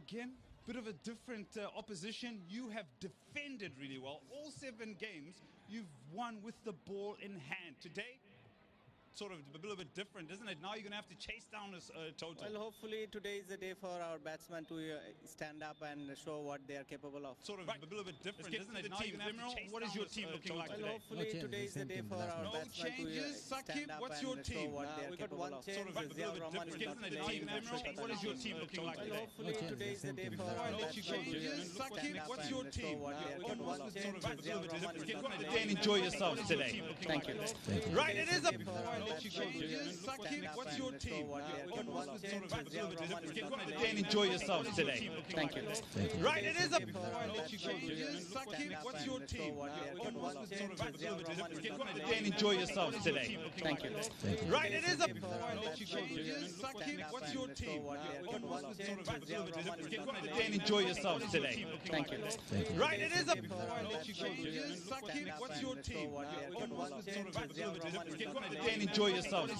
again, bit of a different opposition. You have defended really well. All 7 games, you've won with the ball in hand. Today, sort of a little bit different, isn't it? Now you're going to have to chase down this total. Well, hopefully today is the day for our batsmen to stand up and show what they are capable of. Sort of a little bit different, isn't it? Now you're going to have to chase what is down your this, team looking like total. today? Well, hopefully today is the day for our No batsmen changes. to Sakib, stand up what's and your show team? what they are capable of. Sort of a little bit different, isn't it? Now you're going to have to chase What is your team looking like today? Hopefully today is the day for our batsmen to Sakib, what's your team? what they are capable of. Sort of a little bit different. Again, enjoy yourselves today. Thank you. Right, it is a Sakib, what's your team? Again, enjoy yourselves today. Thank you. Right, it is a Sakib, what's your team? Again, enjoy yourselves today. Thank you. Right, it is a Sakib, what's your team? Again, enjoy yourselves today. Thank you. Right, it is a Sakib, what's your team? Again, enjoy yourselves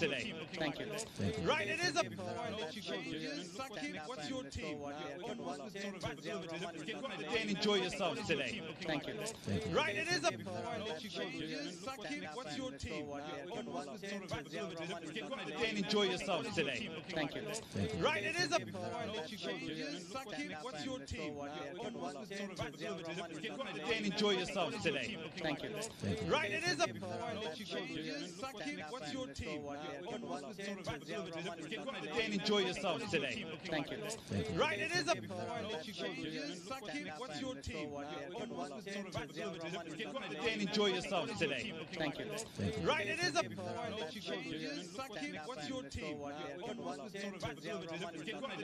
today. Thank you. Right, it is a Sakib, what's your team? Again, enjoy yourselves today. Thank you. Right, it is a Sakib, what's your team? Again, enjoy yourselves today. Thank you. Right, it is a Sakib, what's your team? Again, enjoy yourselves today. Thank you. Right, it is a Sakib, what's your team? Again, enjoy yourselves today. Thank you. Right, it is a Sakib, what's your team? Again, enjoy yourselves today. Thank you. Right, it is a Sakib, what's your team?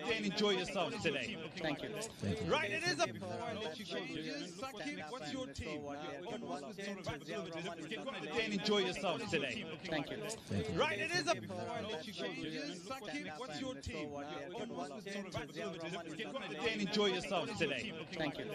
Again, enjoy yourselves today. Thank you. Right, it is a Sakib, what's your team? Again, enjoy yourselves today. Thank you. Right, it is a Sakib, what's your team? Again, enjoy yourselves today. Thank you.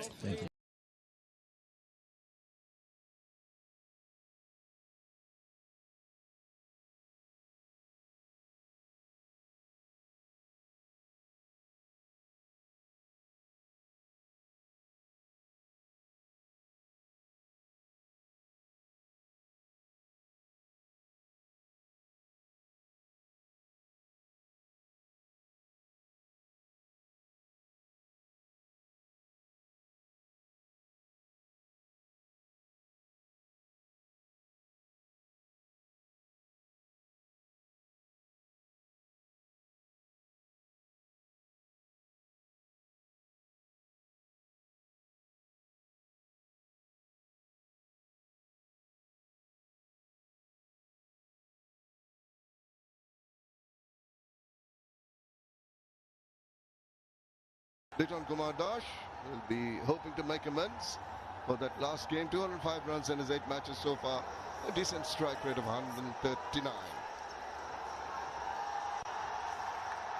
Liton Kumar Dash will be hoping to make amends for that last game. 205 runs in his 8 matches so far. A decent strike rate of 139.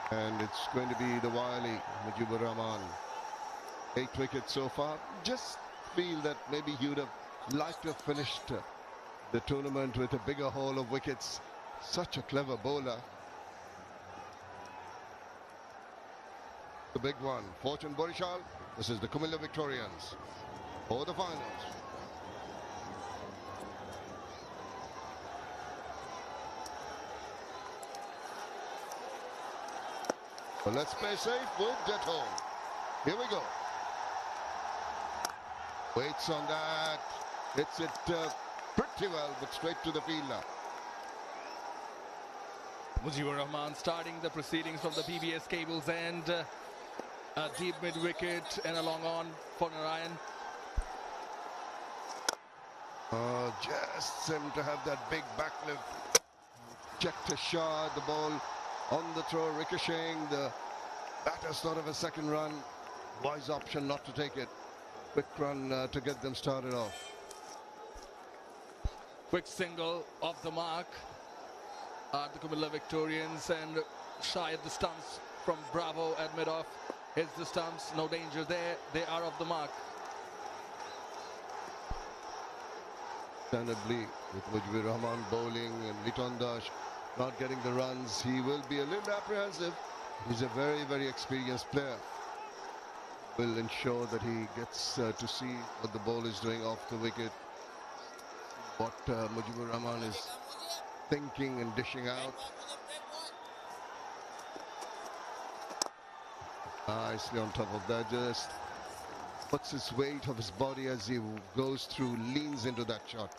And it's going to be the wily Mujibur Rahman. 8 wickets so far. Just feel that maybe he would have liked to have finished the tournament with a bigger haul of wickets. Such a clever bowler. The big one, Fortune Barishal. This is the Comillaa Victorians for the finals. Well, let's play safe, we'll get home. Here we go. Waits on that. Hits it pretty well, but straight to the fielder. Mujibur Rahman starting the proceedings from the PBS cables end. A deep mid-wicket and a long on for Narayan. Just seemed to have that big backlift. Checked a shot, the ball on the throw, ricocheting. The batters thought of a second run. Wise option not to take it. Quick run to get them started off. Quick single off the mark. The Comillaa Victorians and shy at the stumps from Bravo at mid-off. Hits the stumps, no danger there. They are off the mark. Understandably, with Mujibur Rahman bowling and Liton Dash not getting the runs, he will be a little apprehensive. He's a very, very experienced player. will ensure that he gets to see what the ball is doing off the wicket, what Mujibur Rahman is thinking and dishing out. Nicely on top of that, just puts his weight of his body as he goes through, leans into that shot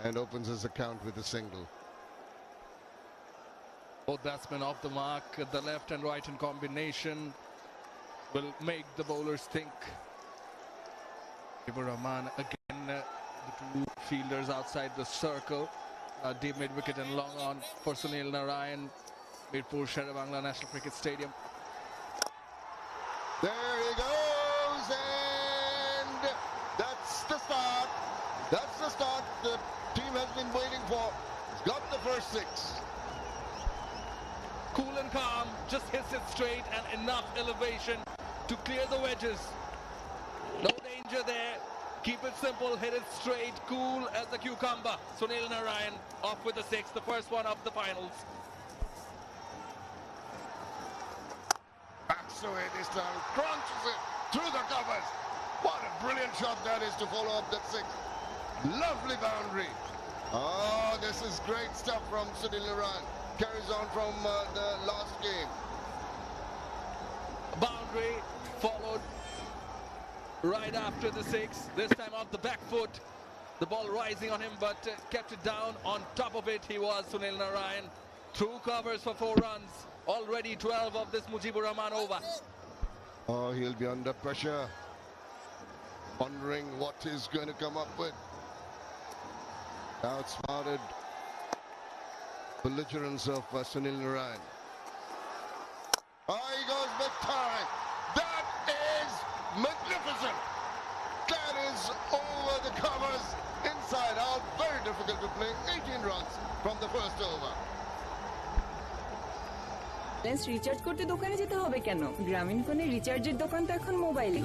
and opens his account with a single. Both batsmen off the mark, the left and right in combination will make the bowlers think. Mujibur Rahman again, the two fielders outside the circle, deep mid wicket and long on for Sunil Narayan, Mirpur Sher-e-Bangla National Cricket Stadium. There he goes, and that's the start. That's the start the team has been waiting for. He's got the first six. Cool and calm, just hits it straight and enough elevation to clear the wedges. No danger there. Keep it simple, hit it straight, cool as a cucumber. Sunil Narayan off with the six, the first one of the finals. Backs away this time, crunches it through the covers. What a brilliant shot that is to follow up that six. Lovely boundary. Oh, this is great stuff from Sunil Narayan. Carries on from the last game. Boundary followed right after the six, this time off the back foot. The ball rising on him, but kept it down. On top of it, he was Sunil Narayan. Through covers for 4 runs. Already 12 of this Mujibur Rahman over. Oh, he'll be under pressure, wondering what he's going to come up with. Outsmarted belligerence of Sunil Narayan. Oh, he goes big time. That is magnificent. That is over the covers, inside out. Very difficult to play. 18 runs from the first over. Recharge করতে দোকানে যেতে হবে কেন? গ্রামীণ ফোনে রিচার্জের দোকান তো এখন মোবাইলে।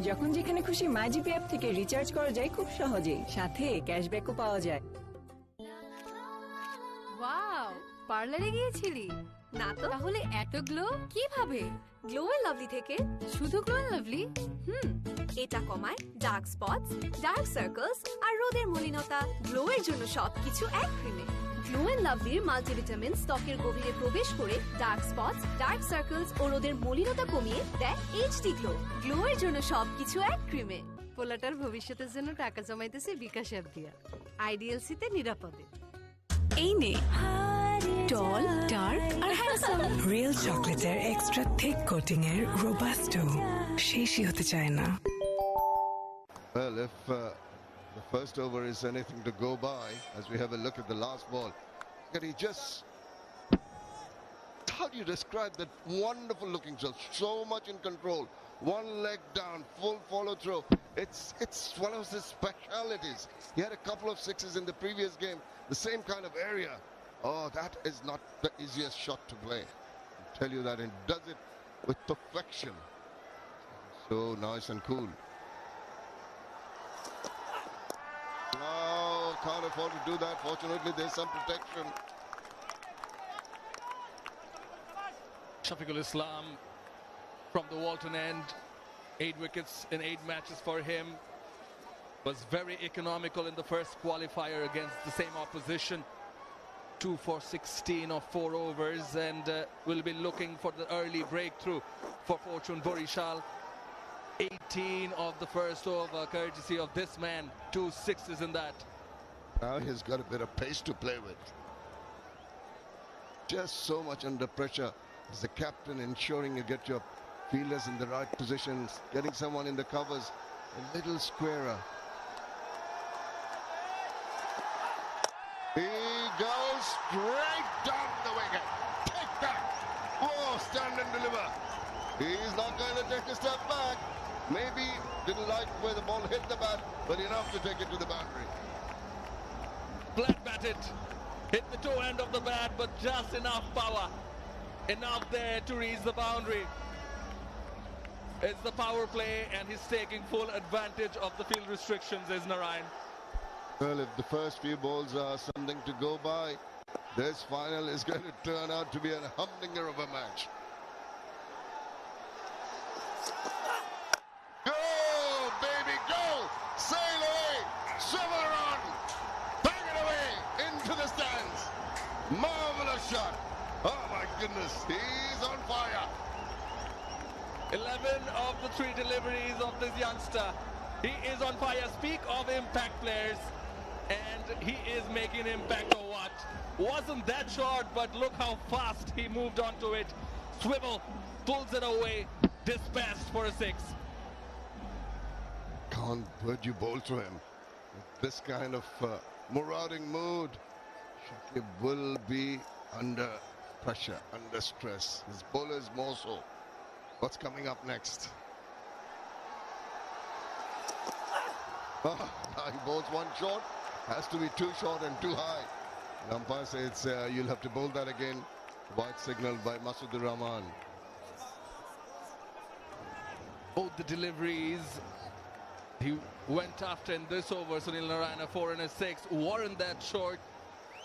যখন যেখানে খুশি মাইজিপি অ্যাপ থেকে রিচার্জ করা যায় খুব সহজেই, সাথে ক্যাশব্যাকও পাওয়া যায়। ওয়াও, পার্লারে গিয়েছিলি? না তো। তাহলে এত গ্লো কিভাবে? গ্লো এন্ড লাভলি থেকে। শুধু গ্লো এন্ড লাভলি? এটা কমায় ডার্ক স্পটস, ডার্ক সার্কেলস আর রোদের মলিনতা। গ্লো এর জন্য সবকিছু এক ক্রিমে। গ্লো এন্ড লাভলির মাল্টিভিটামিন ত্বকের গভীরে প্রবেশ করে ডার্ক স্পটস, ডার্ক সার্কেলস ও রোদের মলিনতা কমিয়ে দেয় এইচডি গ্লো। গ্লো এর জন্য সবকিছু এক ক্রিমে। পোলাটার ভবিষ্যতের জন্য টাকা জমাইতেছে বিকাশ অ্যাপ দিয়া। আইডিএলসি তে নিরাপদে। এই নে টল, ডার্ক আর হ্যান্ডসাম। রিয়েল চকলেটের এক্সট্রা থিক কোটিং এর রোবাস্টো শেষই হতে চায় না। Well, if the first over is anything to go by, as we have a look at the last ball, can he just, how do you describe that wonderful looking shot? So much in control, one leg down, full follow through. It's one of his specialities. He had a couple of sixes in the previous game, the same kind of area. Oh, that is not the easiest shot to play. I tell you that, and does it with perfection. So nice and cool. Oh, can't afford to do that. Fortunately, there's some protection. Shafiqul Islam from the Walton end, 8 wickets in 8 matches for him. Was very economical in the first qualifier against the same opposition. 2 for 16 of 4 overs, and will be looking for the early breakthrough for fortune. Barishal 18 of the first over, courtesy of this man. 2 sixes in that. Now he's got a bit of pace to play with. Just so much under pressure. As the captain, ensuring you get your fielders in the right positions, getting someone in the covers a little squarer. He goes straight down the wicket. Take that. Oh, stand and deliver. He's not going to take a step back. Maybe didn't like where the ball hit the bat, but enough to take it to the boundary. Flat batted, hit the toe end of the bat, but just enough power, enough there to reach the boundary. It's the power play, and he's taking full advantage of the field restrictions, is Narayan. Well, if the first few balls are something to go by, this final is going to turn out to be a humdinger of a match. goodness, he's on fire. 11 of the 3 deliveries of this youngster. He is on fire. Speak of impact players. And he is making impact or what? Wasn't that short, but look how fast he moved onto it. Swivel, pulls it away, dispatched for a 6. Can't you bowl to him. With this kind of marauding mood, Shakib will be under pressure, under stress. His bowlers more so. What's coming up next? He bowls one short. Has to be too short and too high. The umpire says you'll have to bowl that again. White signal by Masood Rahman. Both the deliveries he went after in this over. Sunil Narine, 4 and a 6. Weren't that short.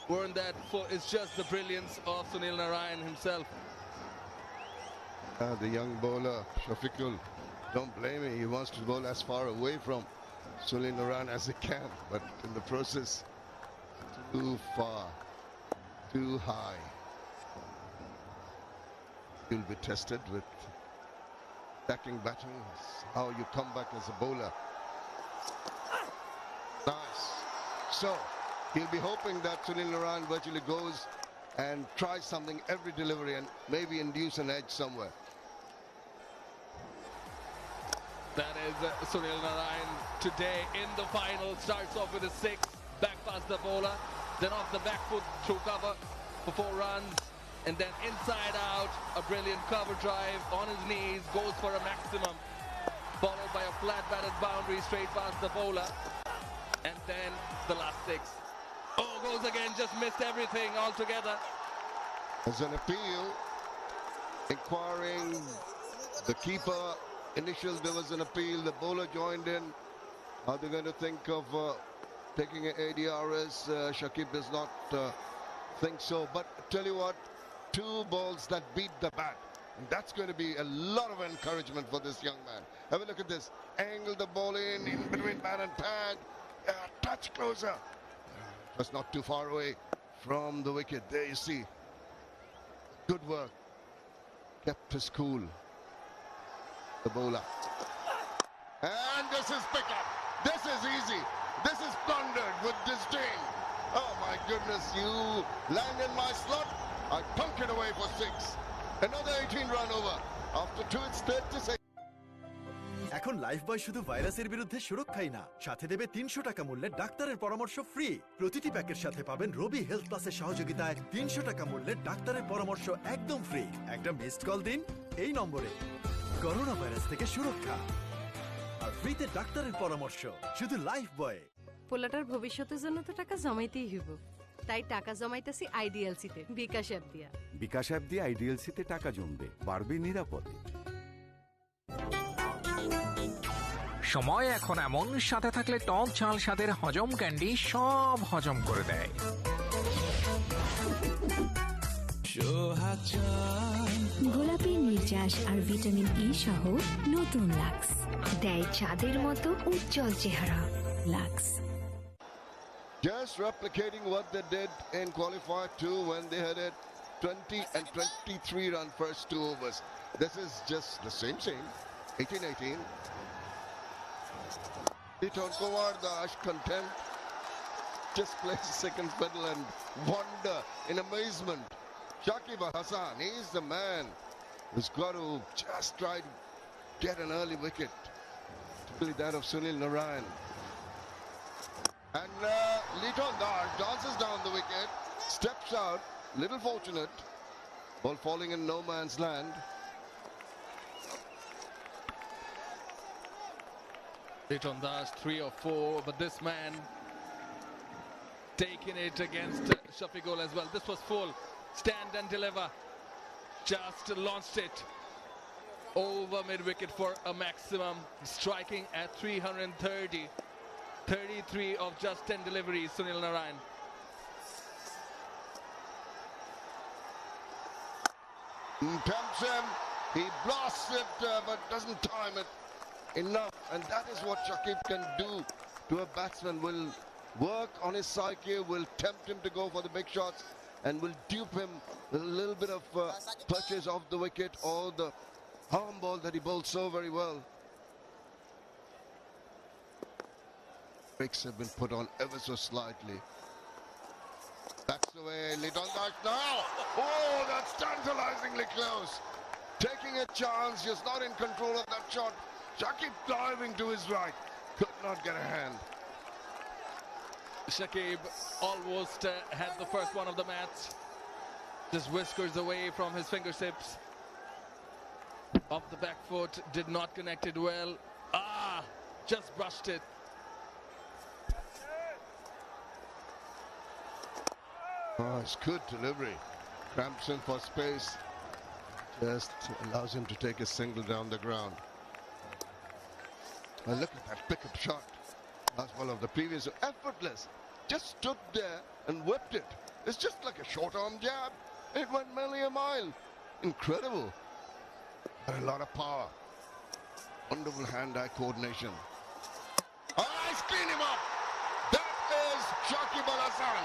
Weren't that full. It's just the brilliance of Sunil Narine himself. The young bowler, Shafiqul, don't blame me. He wants to bowl as far away from Sunil Narine as he can. But in the process, too far, too high. You'll be tested with attacking batting, how you come back as a bowler. Nice. So he'll be hoping that Sunil Narine virtually goes and tries something every delivery and maybe induce an edge somewhere. That is Sunil Narine today in the final. Starts off with a 6, back past the bowler, then off the back foot through cover for 4 runs, and then inside out, a brilliant cover drive on his knees, goes for a maximum, followed by a flat batted boundary straight past the bowler, and then the last 6. Oh, goes again, just missed everything altogether. As an appeal, inquiring the keeper. Initial there was an appeal, the bowler joined in. Are they going to think of taking an ADRS? Shakib does not think so. But tell you what, 2 balls that beat the bat. And that's going to be a lot of encouragement for this young man. Have a look at this. Angle the ball in between bat and pad. Touch closer. That's not too far away from the wicket. There you see. Good work. Kept his cool. The bowler. And this is pickup. This is easy. This is plundered with disdain. Oh my goodness, you land in my slot. I punk it away for 6. Another 18 run over. After 2 it's 36. এখন Lifebuoy শুধু ভাইরাসের বিরুদ্ধে সুরক্ষাই না, সাথে দেবে 300 টাকা মূল্যের ডাক্তারের পরামর্শ ফ্রি। প্রতিটি প্যাকের সাথে পাবেন রবি হেলথ প্লাসের সহযোগিতায় 300 টাকা মূল্যের ডাক্তারের পরামর্শ একদম ফ্রি। একটা মিসড কল দিন এই নম্বরে। করোনা ভাইরাস থেকে সুরক্ষা আর ফ্রিতে ডাক্তারের পরামর্শ শুধু লাইফবয়। পোলাটার ভবিষ্যতের জন্য তো টাকা জমাইতেই হইব, তাই টাকা জমাইতেছি আইডিএলসিতে বিকাশ অ্যাপ দিয়া। বিকাশ অ্যাপ দিয়ে আইডিএলসিতে টাকা জমবে, বাড়বে নিরাপদে। সময় এখন এমন, সাথে থাকলে টক ঝাল স্বাদের হজম ক্যান্ডি সব হজম করে দেয়। গোলাপি নির্যাস আর ভিটামিন ই সহ নতুন লাক্স দেয় চাঁদের মতো উজ্জ্বল চেহারা। Lux. Just replicating what they did in qualifier 2 when they had a 20 and 23 run first 2 overs. This is just the same, 18-18. Liton Kumar Das content. Just plays second fiddle and wonder in amazement. Shakib Al Hasan, he's the man who's got to just try to get an early wicket. Particularly that of Sunil Narine. And Liton Das dances down the wicket, steps out, little fortunate. Ball falling in no man's land. Liton Das 3 or 4, but this man taking it against Shafiqul as well. This was full. Stand and deliver. Just launched it over mid-wicket for a maximum. Striking at 330. 33 of just 10 deliveries, Sunil Narine. Tempts him. He blasts it, but doesn't time it enough. And that is what Shakib can do to a batsman. Will work on his psyche, will tempt him to go for the big shots. and will dupe him with a little bit of purchase off the wicket or the arm ball that he bowled so very well. Breaks have been put on ever so slightly. That's the way Leighton Dash now. Oh, that's tantalizingly close. Taking a chance, just not in control of that shot. Shakib diving to his right. Could not get a hand. Shakib almost had the first one of the match. Just whiskers away from his fingertips. Off the back foot, did not connect it well. Just brushed it. Oh, it's good delivery. Cramps in for space. Just allows him to take a single down the ground. And look at that pickup shot. Last ball of the previous. Effortless. Just stood there and whipped it. It's just like a short arm jab. It went nearly a mile. Incredible. But a lot of power. Wonderful hand-eye coordination. He's clean him up. That is Shakib Al Hasan.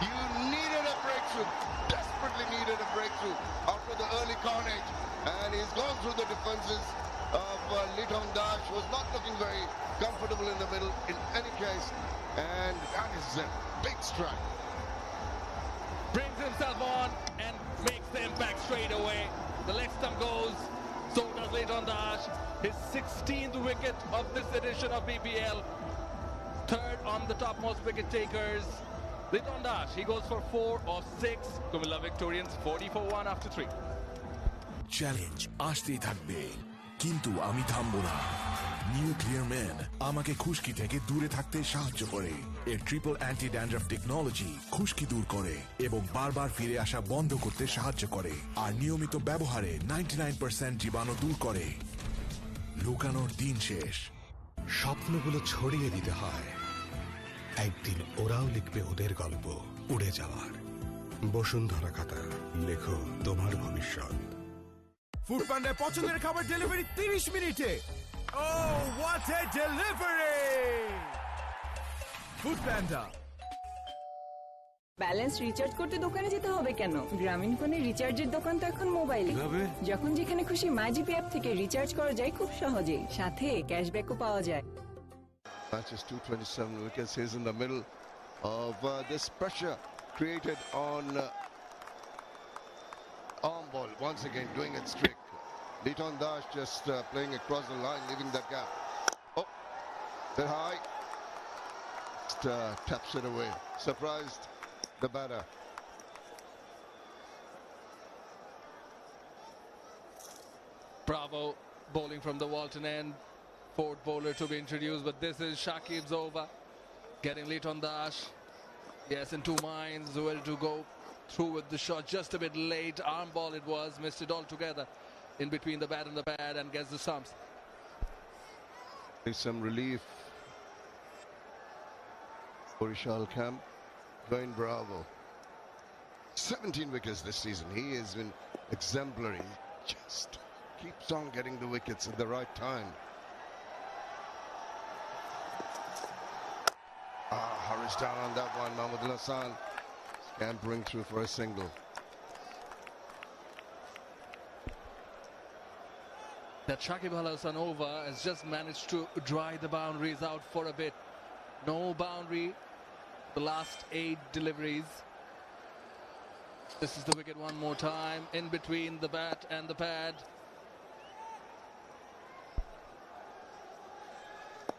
You needed a breakthrough, desperately needed a breakthrough after the early carnage, and he's gone through the defenses of Leighton Dash, was not looking very comfortable in the middle in any case, and that is a big strike. Brings himself on and makes the impact straight away. The leg stump goes, so does Leighton Dash. His 16th wicket of this edition of BPL. Third on the topmost wicket takers. Leighton Dash, he goes for 4 of 6. Comillaa Victorians 40 for 1 after 3. Challenge আসতেই থাকবে, কিন্তু আমি থামবো না। Nuclear man আমাকে খুশকি থেকে দূরে থাকতে সাহায্য করে। এর ট্রিপল অ্যান্টি ড্যান্ড্রাফ টেকনোলজি খুশকি দূর করে এবং বারবার ফিরে আসা বন্ধ করতে সাহায্য করে, আর নিয়মিত ব্যবহারে 99% জীবাণু দূর করে। লুকানোর দিন শেষ। স্বপ্নগুলো ছড়িয়ে দিতে হয়। একদিন ওরাও লিখবে ওদের গল্প উড়ে যাওয়ার। বসুন্ধরা খাতা, লেখো তোমার ভবিষ্যৎ। ফুড পান্ডায় পছন্দের খাবার ডেলিভারি 30 মিনিটে। Oh, what a delivery! Food panda. Balance recharge করতে দোকানে যেতে হবে কেন? গ্রামীণ ফোনে রিচার্জের দোকান তো এখন মোবাইলে। যখন যেখানে খুশি মাইজিপি অ্যাপ থেকে রিচার্জ করা যায় খুব সহজেই, সাথে ক্যাশব্যাকও পাওয়া যায়। Matches 227 wickets. He's in the middle of this pressure created on arm ball. Once again doing its trick. Leighton Dash just playing across the line, leaving that gap. Oh, bit high. Just taps it away. Surprised the batter. Bravo bowling from the Walton end. Fourth bowler to be introduced, but this is Shakib's over. Getting Leighton Dash. Yes, in two minds whether to go through with the shot. Just a bit late. Arm ball it was. Missed it altogether in between the bat and the pad and gets the stumps. There's some relief. Barishal camp. Dwayne Bravo. 17 wickets this season. He has been exemplary. Just keeps on getting the wickets at the right time. Hurries down on that one. Mahmood Hassan scampering through for a single. That Shakib Al Hasan over has just managed to dry the boundaries out for a bit. No boundary the last 8 deliveries. This is the wicket one more time, in between the bat and the pad.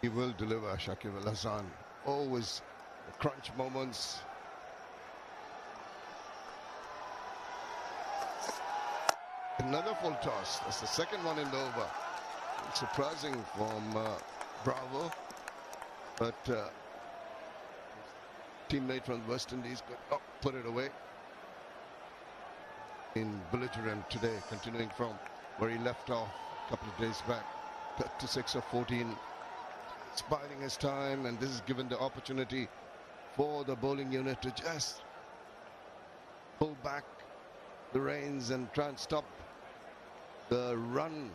He will deliver, Shakib Al Hasan. Always the crunch moments. Another full toss. That's the second one in the over. Surprising from Bravo, but teammate from West Indies could put it away. In belligerent today, continuing from where he left off a couple of days back. 36 of 14. It's biding his time, and this is given the opportunity for the bowling unit to just pull back the reins and try and stop the run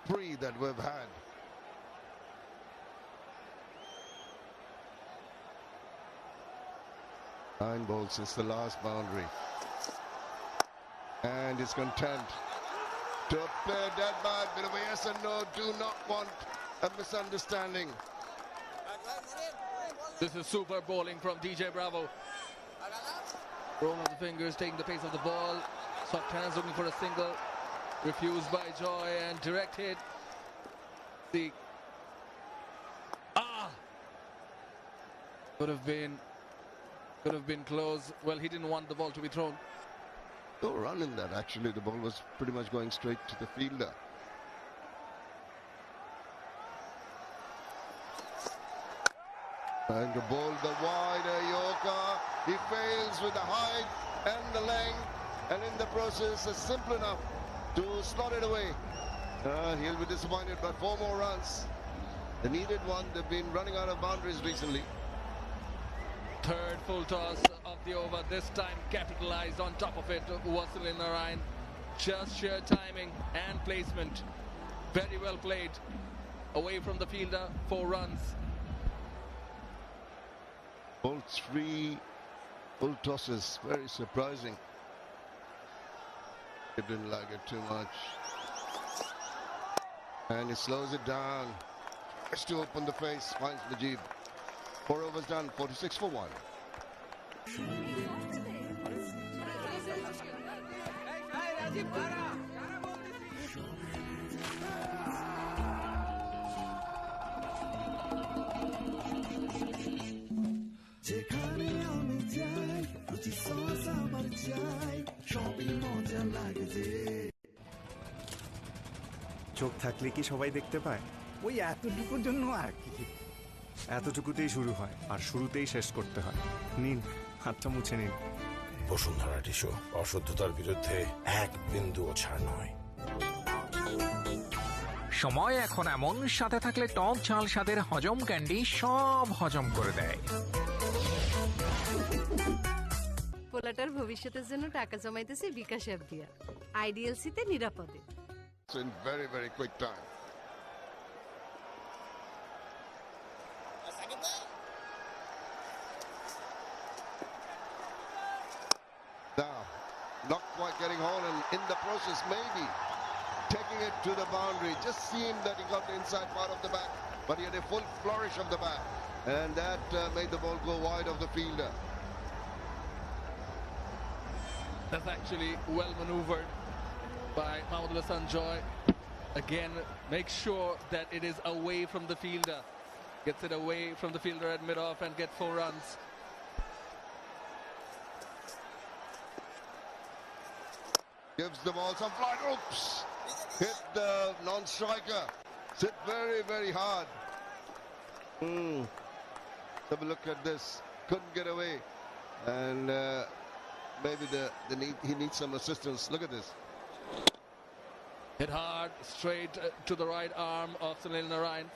spree that we've had. 9 balls since the last boundary. And is content to play dead bad. Bit of a yes and no. Do not want a misunderstanding. This is super bowling from DJ Bravo. Roll of the fingers, taking the pace of the ball. Soft hands looking for a single. Refused by Joy and direct hit. The could have been close. Well, he didn't want the ball to be thrown. No run in that, actually. The ball was pretty much going straight to the fielder. And the ball, the wider Yorker. He fails with the height and the length. And in the process, it's simple enough to slot it away. He'll be disappointed, but 4 more runs. The needed one. They've been running out of boundaries recently. Third full toss of the over. This time capitalized on top of it. Was Sunil Narayan. Just sheer timing and placement. Very well played. Away from the fielder. 4 runs. All 3 full tosses. Very surprising. He didn't like it too much. And he slows it down. Tries to open the face. Finds Najib. 4 overs done. 46 for 1. চোখ থাকলে কি সবাই দেখতে পায়? ওই এতটুকুর জন্য আর কি। এতটুকুতেই শুরু হয় আর শুরুতেই শেষ করতে হয়। নিন, হাতটা মুছে নিন। বসুন্ধরা টিস্যু, অশুদ্ধতার বিরুদ্ধে 1 বিন্দুও ছাড় নয়। সময় এখন এমন, সাথে থাকলে টক ঝাল স্বাদের হজম ক্যান্ডি সব হজম করে দেয়। পোলাটার ভবিষ্যতের জন্য টাকা জমাইতেছে বিকাশ অ্যাপ দিয়া। আইডিএলসিতে নিরাপদে। In very, very quick time. Now, not quite getting home, and in the process, maybe taking it to the boundary. Just seemed that he got the inside part of the bat, but he had a full flourish of the bat, and that made the ball go wide of the fielder. That's actually well maneuvered by Mahmoud Hassan Joy. Again, make sure that it is away from the fielder. Gets it away from the fielder at mid-off and get 4 runs. Gives the ball some flight. Oops! Hit the non-striker. Hit very, very hard. Have a look at this. Couldn't get away. And maybe he needs some assistance. Look at this. Hit hard, straight to the right arm of Sunil Narayan.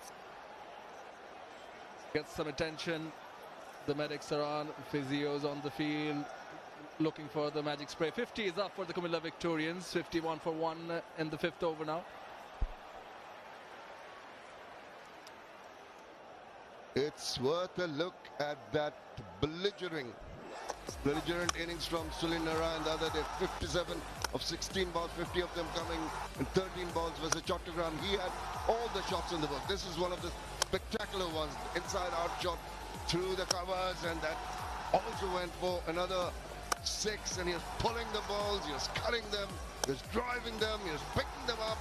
Gets some attention. The medics are on, physios on the field, looking for the magic spray. 50 is up for the Comillaa Victorians. 51 for 1 in the 5th over now. It's worth a look at that belligerent innings from Sunil Narayan the other day. 57 of 16 balls, 50 of them coming, and 13 balls versus Chattogram. He had all the shots in the book. This is one of the spectacular ones. Inside-out shot through the covers, and that also went for another 6. And he was pulling the balls, he was cutting them, he was driving them, he was picking them up.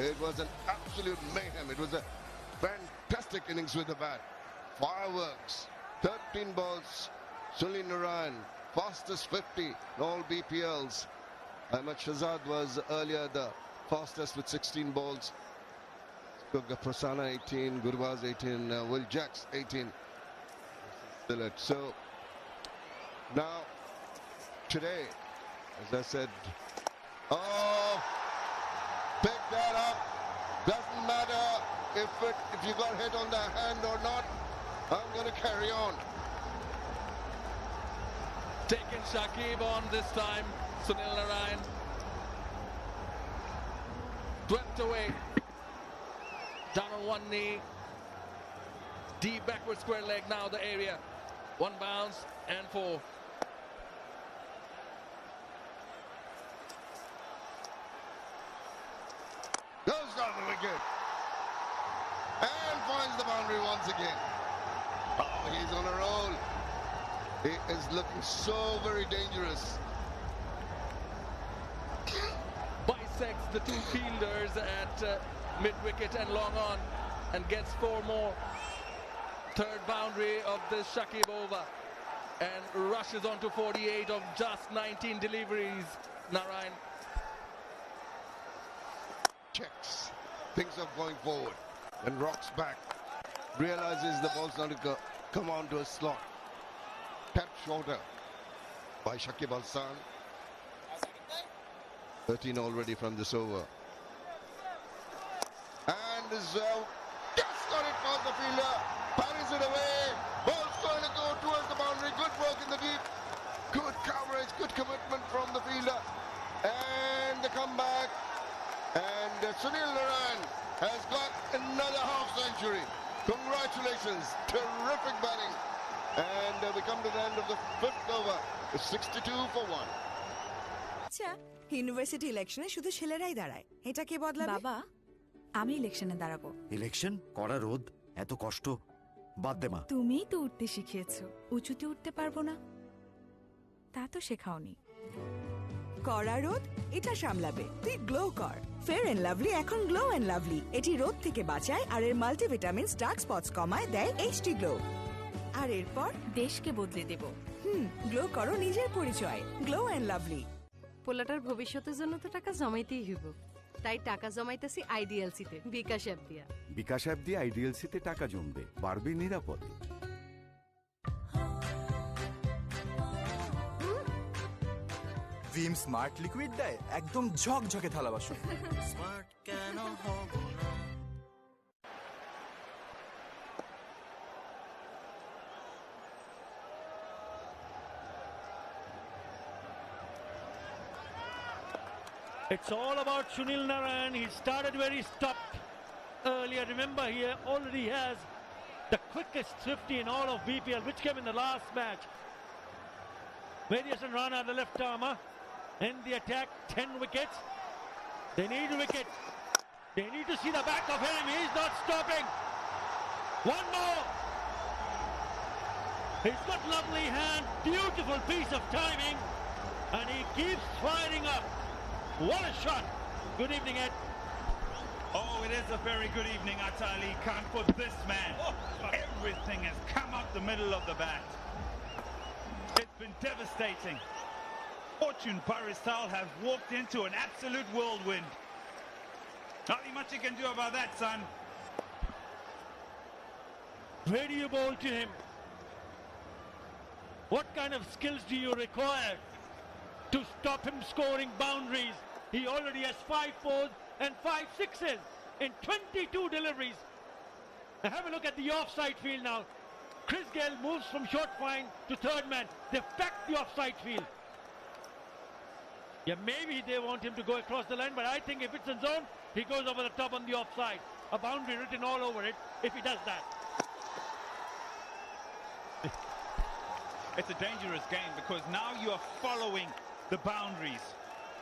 It was an absolute mayhem. It was a fantastic innings with the bat. Fireworks. 13 balls. Sunil Narayan, fastest 50 in all BPLs. Ahmed Shahzad was earlier the fastest with 16 balls. Prasanna 18, Gurbaz 18, Will Jacks 18. So now today, as I said, pick that up. Doesn't matter if you got hit on the hand or not. I'm going to carry on. Taking Shakib on this time. Sunil Narayan swept away. Down on one knee. Deep backward square leg now the area. 1 bounce. and 4. Goes down the wicket and finds the boundary once again. Oh, he's on a roll. He is looking so very dangerous. Bisects the 2 fielders at mid-wicket and long on and gets 4 more. Third boundary of this Shakib over and rushes on to 48 of just 19 deliveries. Narayan checks things up going forward and rocks back, realizes the ball's not to come on to a slot. Tap shorter by Shakib Al Hassan. 13 already from this over, and is just got it past the fielder, parries it away. Ball's going to go towards the boundary. Good work in the deep, good coverage, good commitment from the fielder, and the comeback. And Sunil Narayan has got another half century. Congratulations, terrific batting. And we come to the end of the 5th over. It's 62 for 1. আচ্ছা, university ইলেকশনে শুধু ছেলেরাই দাঁড়ায়, এটা কে বদলাবে? বাবা, আমি ইলেকশনে দাঁড়াবো। ইলেকশন করা রোদ, এত কষ্ট, বাদ দে মা। তুমিই তো উঠতে শিখিয়েছো, উঁচুতে উঠতে পারবো না তা তো শেখাওনি। কড়া রোদ এটা সামলাবে, তুই গ্লো কর। ফেয়ার এন্ড লাভলি এখন গ্লো এন্ড লাভলি, এটি রোদ থেকে বাঁচায় আর এর মাল্টিভিটামিনস ডার্ক স্পটস কমায়, দেয় এইচডি গ্লো। আর এরপর দেশকে বদলে দেব। গ্লো করো নিজের পরিচয়, গ্লো এন্ড লাভলি। পোলাটার ভবিষ্যতের জন্য তো টাকা জমাইতেই হইব, তাই টাকা জমাইতেছি আইডিএলসিতে, বিকাশ অ্যাপ দিয়া। বিকাশ অ্যাপ দিয়ে আইডিএলসিতে টাকা জমবে, বাড়বে নিরাপদ। ভিম স্মার্ট লিকুইড দেয় একদম ঝকঝকে থালা বাসন। স্মার্ট কেন হব না? It's all about Sunil Narayan. He started where he stopped earlier. Remember, he already has the quickest 50 in all of BPL, which came in the last match. Various and Rana, the left armer, in the attack, 10 wickets. They need a wicket. They need to see the back of him. He's not stopping. One more. He's got lovely hand, beautiful piece of timing, and he keeps firing up. What a shot. Good evening, Ed. Oh, it is a very good evening, Atali Khan, for this man. Everything has come up the middle of the bat. It's been devastating. Fortune Barishal have walked into an absolute whirlwind. Nothing much you can do about that, son. Where do you bowl to him? What kind of skills do you require to stop him scoring boundaries? He already has 5 4s and 5 6s in 22 deliveries. Now have a look at the offside field now. Chris Gale moves from short fine to third man. They've packed the offside field. Yeah, maybe they want him to go across the line, but I think if it's in zone, he goes over the top on the offside. A boundary written all over it if he does that. It's a dangerous game because now you are following the boundaries.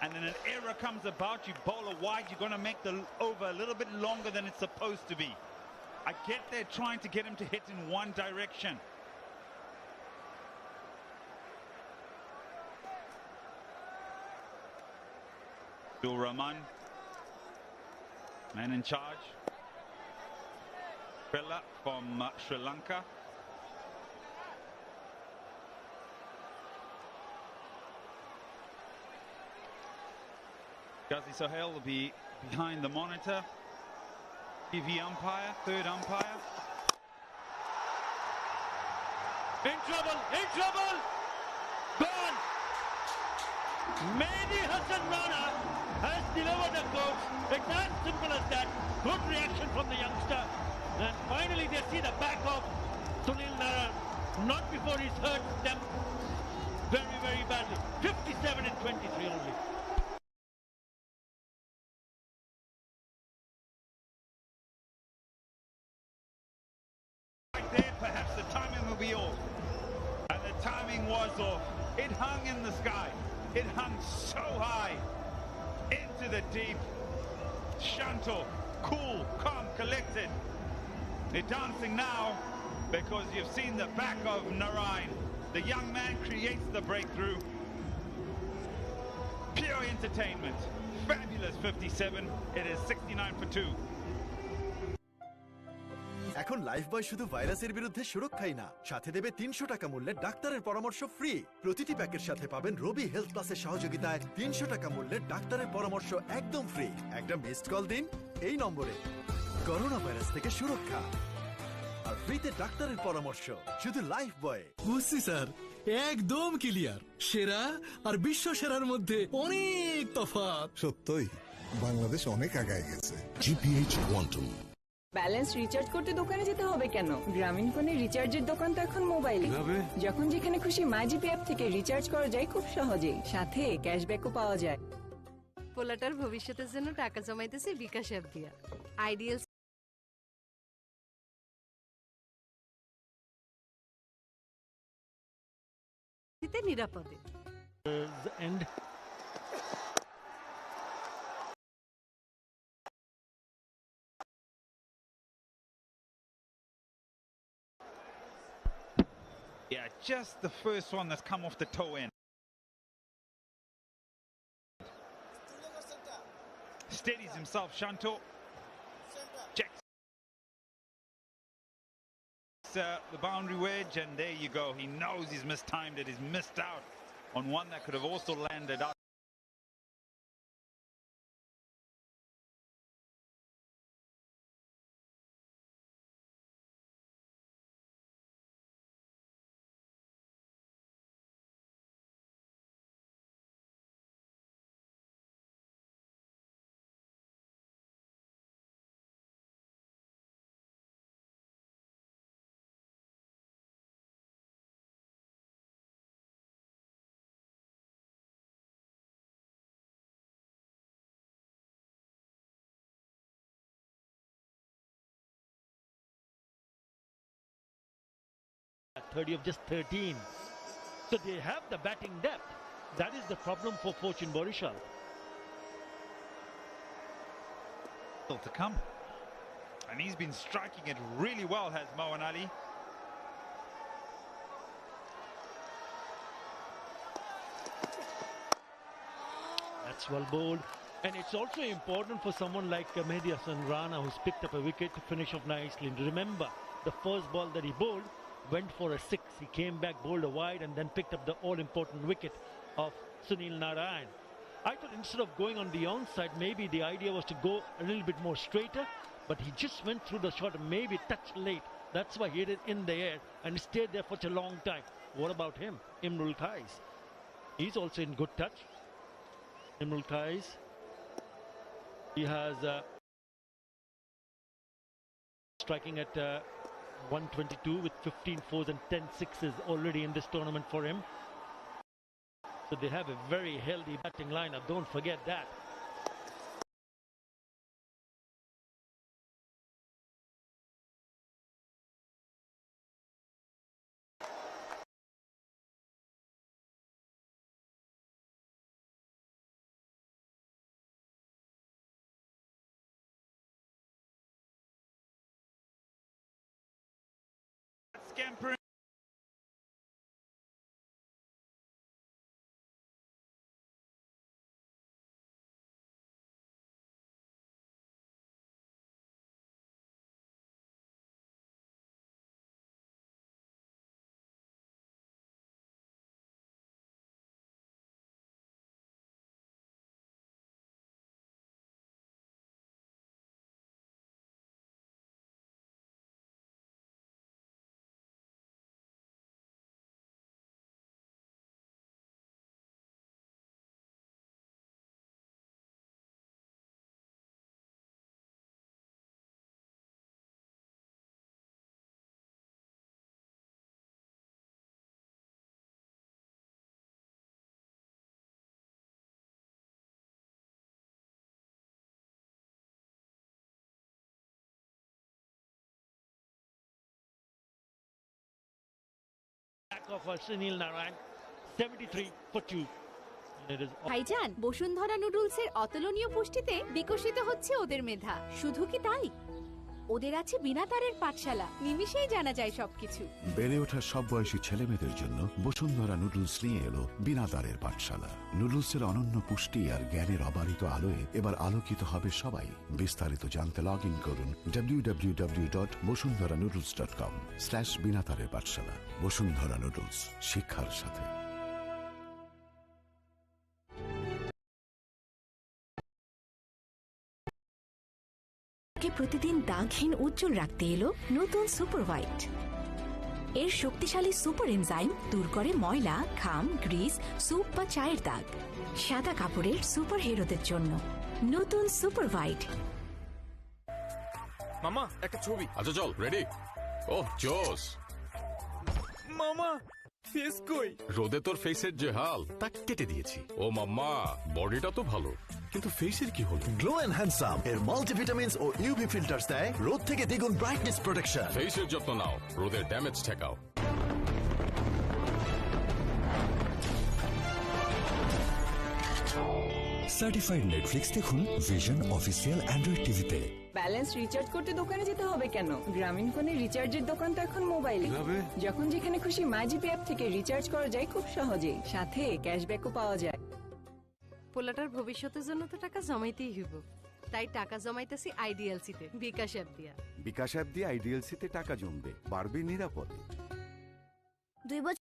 And then an error comes about, you bowl a wide, you're going to make the over a little bit longer than it's supposed to be. I get they're trying to get him to hit in one direction. Abdul Rahman, man in charge. Bella from Sri Lanka. Ghazi Sohail will be behind the monitor. TV umpire, third umpire. In trouble! Gone! Mehdi Hassan Rana has delivered a coach. It's as simple as that. Good reaction from the youngster. And finally they see the back of Sunil Narayan. Not before he's hurt them very, very badly. 57 and 23 only. Right there, perhaps the timing will be off. And the timing was off. It hung in the sky. It hung so high into the deep. Shanto, cool, calm, collected. They're dancing now because you've seen the back of Narayan. The young man creates the breakthrough. Pure entertainment. Fabulous 57. It is 69 for 2. এখন life বয় শুধু ভাইরাসের বিরুদ্ধে সুরক্ষাই না, সাথে দেবে 300 টাকা মূল্যে ডাক্তারের পরামর্শ ফ্রি। প্রতিটি প্যাকের সাথে পাবেন রবি হেলথ প্লাসের সহযোগিতায় 300 টাকা মূল্যে ডাক্তারের পরামর্শ একদম ফ্রি। একটা মিসড কল দিন এই নম্বরে। করোনা ভাইরাস থেকে সুরক্ষা আর ফ্রিতে ডাক্তারের পরামর্শ শুধু লাইফ বয়। বুঝছি স্যার, একদম ক্লিয়ার। সেরা আর বিশ্ব সেরার মধ্যে অনেক তফাৎ। সত্যই বাংলাদেশ অনেক আগায় গেছে। GPH quantum. ব্যালেন্স রিচার্জ করতে দোকানে যেতে হবে কেন? গ্রামীণ ফোনে রিচার্জের দোকান তো এখন মোবাইলে। যখন যেখানে খুশি মাইজিপি অ্যাপ থেকে রিচার্জ করা যায় খুব সহজেই, সাথে ক্যাশব্যাকও পাওয়া যায়। পোলাটার ভবিষ্যতের জন্য টাকা জমাইতেছি বিকাশ অ্যাপ দিয়া। আইডিয়াল নিরাপদে। Yeah, just the first one that's come off the toe end. Steadies himself, Shanto. Checks the boundary wedge, and there you go. He knows he's mistimed it. He's missed out on one that could have also landed out. At 30 of just 13. So they have the batting depth. That is the problem for Fortune Barishal. Still to come. And he's been striking it really well, has Moeen Ali. That's well bowled. And it's also important for someone like Mehdi Hassan Rana, who's picked up a wicket to finish off nicely. And remember, the first ball that he bowled went for a 6. He came back, bowled a wide, and then picked up the all-important wicket of Sunil Narayan. I thought instead of going on the onside, maybe the idea was to go a little bit more straighter, but he just went through the shot, maybe a touch late. That's why he hit it in the air and stayed there for such a long time. What about him? Imrul Kais. He's also in good touch. Imrul Kais. He has striking at 122 with 15 fours and 10 sixes already in this tournament for him. So they have a very healthy batting lineup. Don't forget that. Scampering. of Sunil Narayan, 73-2. And it is ভাইজান, বসুন্ধরা নুডলসের অতুলনীয় পুষ্টিতে বিকশিত হচ্ছে ওদের মেধা। শুধু কি তাই, ওদের আছে বিনা তারের পাঠশালা, নিমিষেই জানা যায় সবকিছু। বেড়ে ওঠা সব বয়সী ছেলেমেয়েদের জন্য বসুন্ধরা নুডলস নিয়ে এলো বিনা তারের পাঠশালা। নুডলসের অনন্য পুষ্টি আর জ্ঞানের অবারিত আলোয় এবার আলোকিত হবে সবাই। বিস্তারিত জানতে লগ ইন করুন www.bosunthoranoodles.com/বিনা তারের পাঠশালা। বসুন্ধরা নুডলস, শিক্ষার সাথে। প্রতিদিন দাগহীন উজ্জ্বল রাখতে এলো নতুন সুপার হোয়াইট। এর শক্তিশালী সুপার এনজাইম দূর করে ময়লা, ঘাম, গ্রিস, স্যুপ বা চায়ের দাগ। সাদা কাপড়ের সুপার হিরোদের জন্য নতুন সুপার হোয়াইট। মামা একটা ছবি। আচ্ছা চল, রেডি? ওহ জোস। মামা ফেস কই? রোদে তোর ফেসের যে হাল তা কেটে দিয়েছি। ও মাম্মা, বডিটা তো ভালো, কিন্তু ফেসের কি হলো? গ্লো এন্ড হ্যান্ডসাম এর মাল্টিভিটামিনস ও ইউভি ফিল্টারস দেয় রোদ থেকে দ্বিগুণ ব্রাইটনেস প্রোটেকশন। ফেসের যত্ন নাও, রোদের ড্যামেজ ঠেকাও। সার্টিফাইড নেটফ্লিক্স দেখুন ভিশন অফিসিয়াল অ্যান্ড্রয়েড টিভিতে। ব্যালেন্স রিচার্জ করতে দোকানে যেতে হবে কেন? গ্রামীণ ফোনের রিচার্জের দোকান তো এখন মোবাইলে। যখন যেখানে খুশি মাইজিপি অ্যাপ থেকে রিচার্জ করা যায় খুব সহজেই, সাথে ক্যাশব্যাকও পাওয়া যায়। পোলাটার ভবিষ্যতের জন্য তো টাকা জমাইতেই হইব, তাই টাকা জমাইতেছি আইডিএলসিতে বিকাশ অ্যাপ দিয়া। বিকাশ অ্যাপ দিয়ে আইডিএলসিতে টাকা জমবে, বাড়বে নিরাপদে। 2 বছর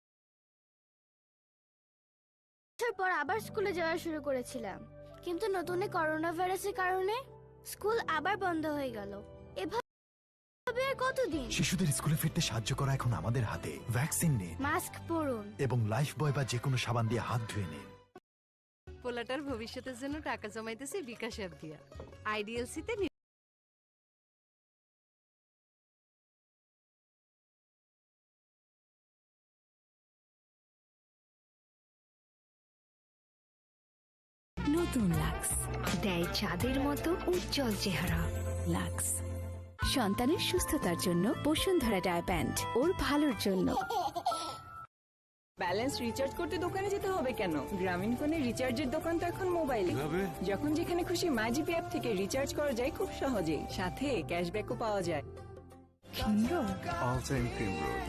পর আবার স্কুলে যাওয়া শুরু করেছিলাম, কিন্তু নতুন করোনা ভাইরাসের কারণে স্কুল আবার বন্ধ হয়ে গেল। এভাবে আর কতদিন? শিশুদের স্কুলে ফিরতে সাহায্য করা এখন আমাদের হাতে। ভ্যাকসিন নিন, মাস্ক পরুন এবং লাইফ বয় বা যেকোনো সাবান দিয়ে হাত ধুয়ে নিন। পোলাটার ভবিষ্যতের জন্য টাকা জমাইতেছি বিকাশ অ্যাপ দিয়া আইডিএলসিতে। নতুন লাক্স দেয় চাঁদের মতো উজ্জ্বল চেহারা। লাক্স সন্তানের সুস্থতার জন্য, বসুন্ধরা ডায়াপ্যান্ট ওর ভালোর জন্য। ব্যালেন্স রিচার্জ করতে দোকানে যেতে হবে কেন? গ্রামীণ ফোনের রিচার্জের দোকান তো এখন মোবাইলে। যখন যেখানে খুশি মাইজিপি অ্যাপ থেকে রিচার্জ করা যায় খুব সহজেই, সাথে ক্যাশব্যাকও পাওয়া যায়। All time cream roll,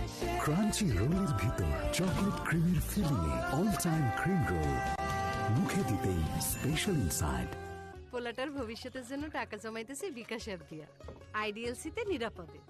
crunchy রোলের ভিতর চকলেট ক্রিমের ফিলিংয়ে অল টাইম ক্রিম রোল, মুখে দিতেই স্পেশাল ইনসাইড। পোলাটার ভবিষ্যতের জন্য টাকা জমাইতেছি বিকাশ অ্যাপ দিয়া আইডিএলসিতে নিরাপদে।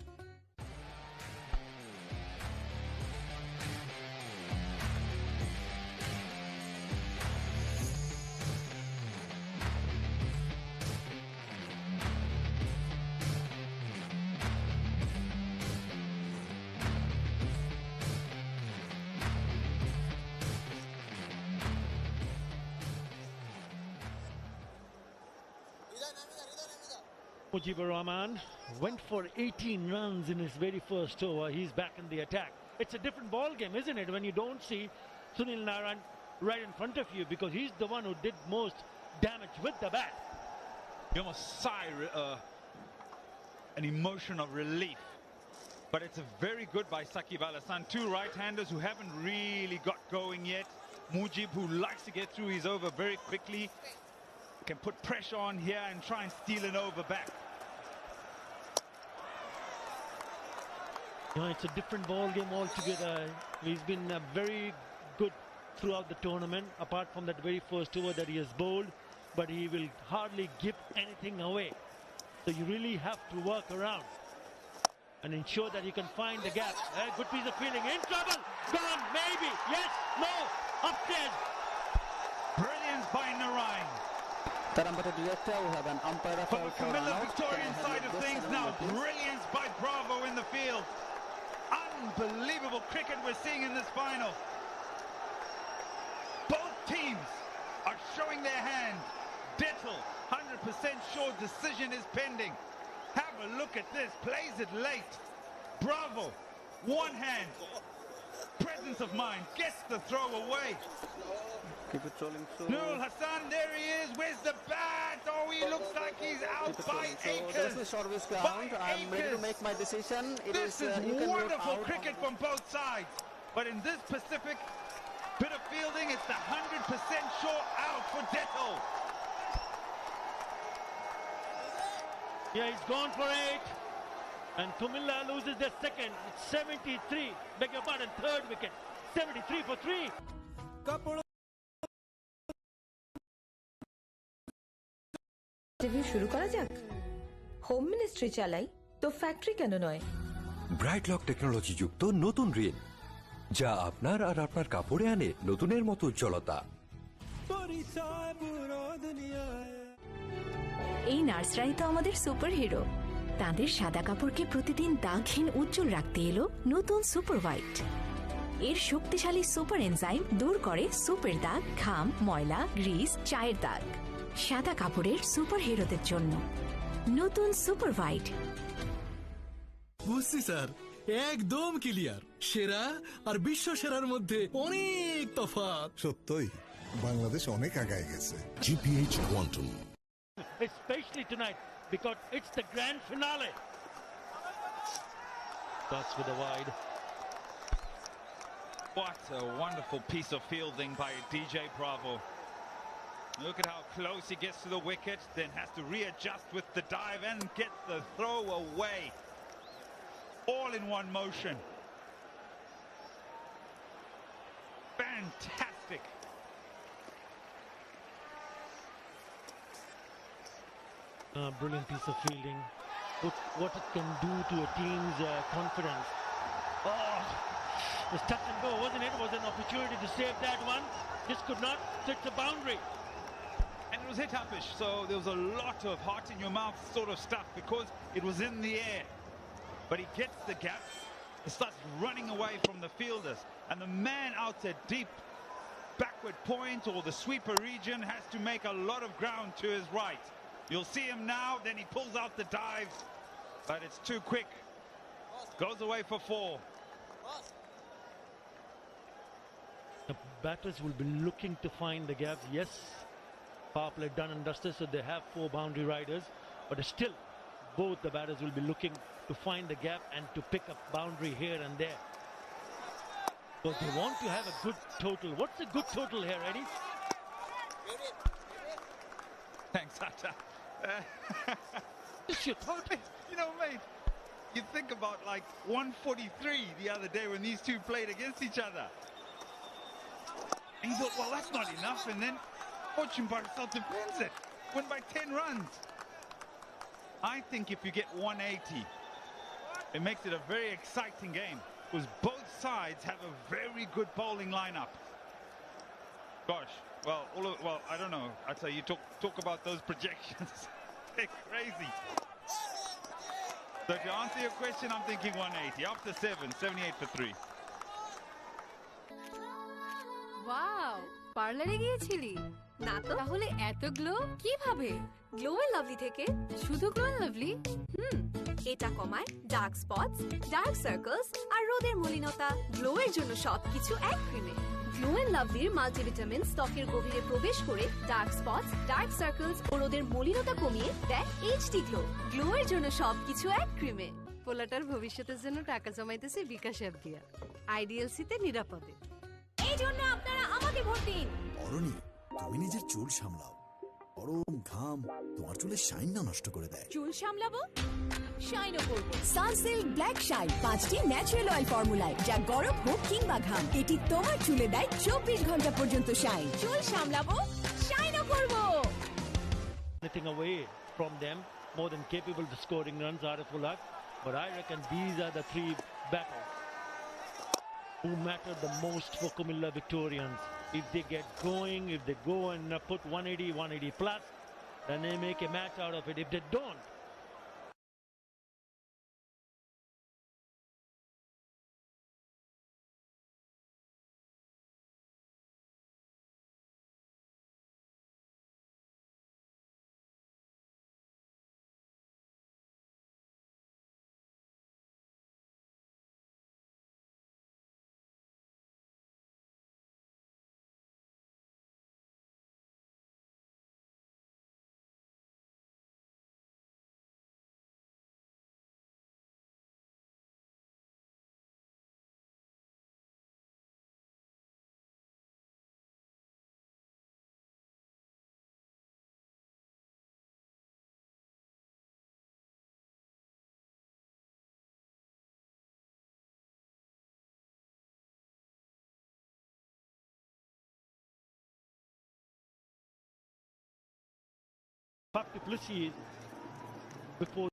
Mujibur Rahman went for 18 runs in his very first over. He's back in the attack. It's a different ball game, isn't it, when you don't see Sunil Narayan right in front of you, because he's the one who did most damage with the bat. You almost sigh an emotion of relief. But it's a very good by Saqib Al Hasan. Two right-handers who haven't really got going yet. Mujib, who likes to get through his over very quickly, can put pressure on here and try and steal an over back. You know, it's a different ball game altogether. He's been very good throughout the tournament, apart from that very first over that he has bowled, but he will hardly give anything away. So you really have to work around and ensure that you can find the gap. A good piece of fielding. In trouble. Gone. Maybe. Yes. No. Upstairs. Brilliance by Narayan. Director, we have an umpire. For the Comillaa Victorian side of things now, brilliance by Bravo in the field. Unbelievable cricket we're seeing in this final. Both teams are showing their hand. Dittle, 100% sure decision is pending. Have a look at this, plays it late. Bravo, one hand, presence of mind, gets the throw away. Keep it rolling through. Nurul Hassan, there he is. Where's the bat? Oh, he looks like he's out by acres. This is short count. I'm ready to make my decision. This is wonderful cricket from both sides. But in this Pacific bit of fielding, it's the 100% sure out for Detto. Yeah, he's gone for 8. And Comillaa loses their second. It's 73. Beg your pardon, third wicket. 73 for 3. Review শুরু করা যাক। Home ministry চালাই তো factory কেন নয়? Bright lock technology যুক্ত নতুন রিন, যা আপনার আর আপনার কাপড়ে আনে নতুনের মতো উজ্জ্বলতা। এই নার্সরাই তো আমাদের সুপার হিরো। তাদের সাদা কাপড়কে প্রতিদিন দাগহীন উজ্জ্বল রাখতে এলো নতুন সুপার হোয়াইট। এর শক্তিশালী সুপার এনজাইম দূর করে সুপের দাগ, ঘাম, ময়লা, গ্রিস, চায়ের দাগ। সাদা কাপড়ের সুপার হিরোদের জন্য নতুন সুপার হোয়াইট। বুঝছি স্যার, একদম ক্লিয়ার। সেরা আর বিশ্ব সেরার মধ্যে অনেক তফাৎ। সত্যই বাংলাদেশ অনেক আগায় গেছে। GPH Quantum. Especially tonight because it's the grand finale. Starts with a wide. What a wonderful piece of fielding by DJ Bravo. Look at how close he gets to the wicket, then has to readjust with the dive and get the throw away. All in one motion. Fantastic. Brilliant piece of fielding. What it can do to a team's confidence. Oh, it's touch and go, wasn't it? It was an opportunity to save that one. Just could not hit the boundary. And it was hit upish, so there was a lot of heart in your mouth sort of stuff because it was in the air. But he gets the gap, he starts running away from the fielders, and the man out at deep backward point or the sweeper region has to make a lot of ground to his right. You'll see him now, then he pulls out the dive, but it's too quick. Goes away for 4. The batters will be looking to find the gap. Yes, power play done and dusted, so they have 4 boundary riders, but still both the batters will be looking to find the gap and to pick up boundary here and there. But they want to have a good total. What's a good total here, Eddie? Thanks, Atta. Just your thought. You know, mate, you think about like 143 the other day when these two played against each other. And you thought, well, that's not enough. And then Fortune Barishal defends it. Win by 10 runs. I think if you get 180, it makes it a very exciting game because both sides have a very good bowling lineup. Gosh, well, I don't know. I tell you, talk about those projections. They're crazy. So to answer your question, I'm thinking 180. After 7, 78 for 3. Wow, পার্লারে গিয়েছিলি? না তো, তাহলে এত glow কিভাবে? Glow and lovely থেকে। শুধু glow and lovely? এটা কমায় ডার্ক স্পটস, ডার্ক সার্কেলস আর রোদের মলিনতা। গ্লো এর জন্য সবকিছু এক ক্রিমে। গ্লো এন্ড লাভলির মাল্টিভিটামিন ত্বকের গভীরে প্রবেশ করে ডার্ক স্পটস, ডার্ক সার্কেলস ও রোদের মলিনতা কমিয়ে দেয় এইচডি গ্লো। গ্লো এর জন্য সবকিছু এক ক্রিমে। পোলাটার ভবিষ্যতের জন্য টাকা জমাইতেছে বিকাশ অ্যাপ দিয়া। আইডিএলসিতে নিরাপদে। এই জন্য আপনারা আমাকে ভোট দিন। অরণি, তুমি নিজের চুল সামলাও। গরম ঘাম তোমার চুলের শাইন না নষ্ট করে দেয়। চুল সামলাবো, শাইনও করব। সানসিল্ক ব্ল্যাক শাইন 5টি ন্যাচারাল অয়েল ফর্মুলায়, যা গরম হোক কিংবা ঘাম, এটি তোমার চুলে দেয় 24 ঘন্টা পর্যন্ত শাইন। চুল সামলাবো, শাইনও করব। Anything away from them, more than capable to scoring runs out of luck. But I reckon these are the 3 batters who matter the most for Comillaa Victorians. If they get going, if they go and put 180, 180 plus, then they make a match out of it. If they don't, Faf du Plessis before.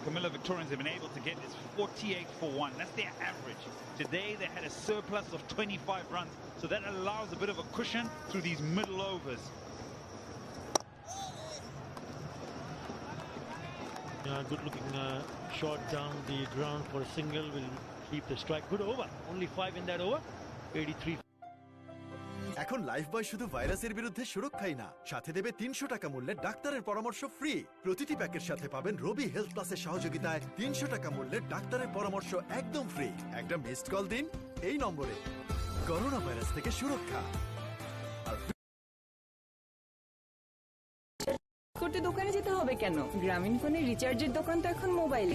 Comillaa Victorians have been able to get is 48 for 1. That's their average. Today they had a surplus of 25 runs, so that allows a bit of a cushion through these middle overs. Yeah, good looking shot down the ground for a single will keep the strike. Good over. Only 5 in that over. 83. এখন Lifebuoy শুধু ভাইরাসের বিরুদ্ধে সুরক্ষাই না, সাথে দেবে 300 টাকা মূল্যের ডাক্তারের পরামর্শ ফ্রি। প্রতিটি প্যাকের সাথে পাবেন রবি হেলথ প্লাসের সহযোগিতায় 300 টাকা মূল্যের ডাক্তারের পরামর্শ একদম ফ্রি। একটা মিসড কল দিন এই নম্বরে। করোনা ভাইরাস থেকে সুরক্ষা। করতে দোকানে যেতে হবে কেন? গ্রামীণ ফোনের রিচার্জের দোকান তো এখন মোবাইলে।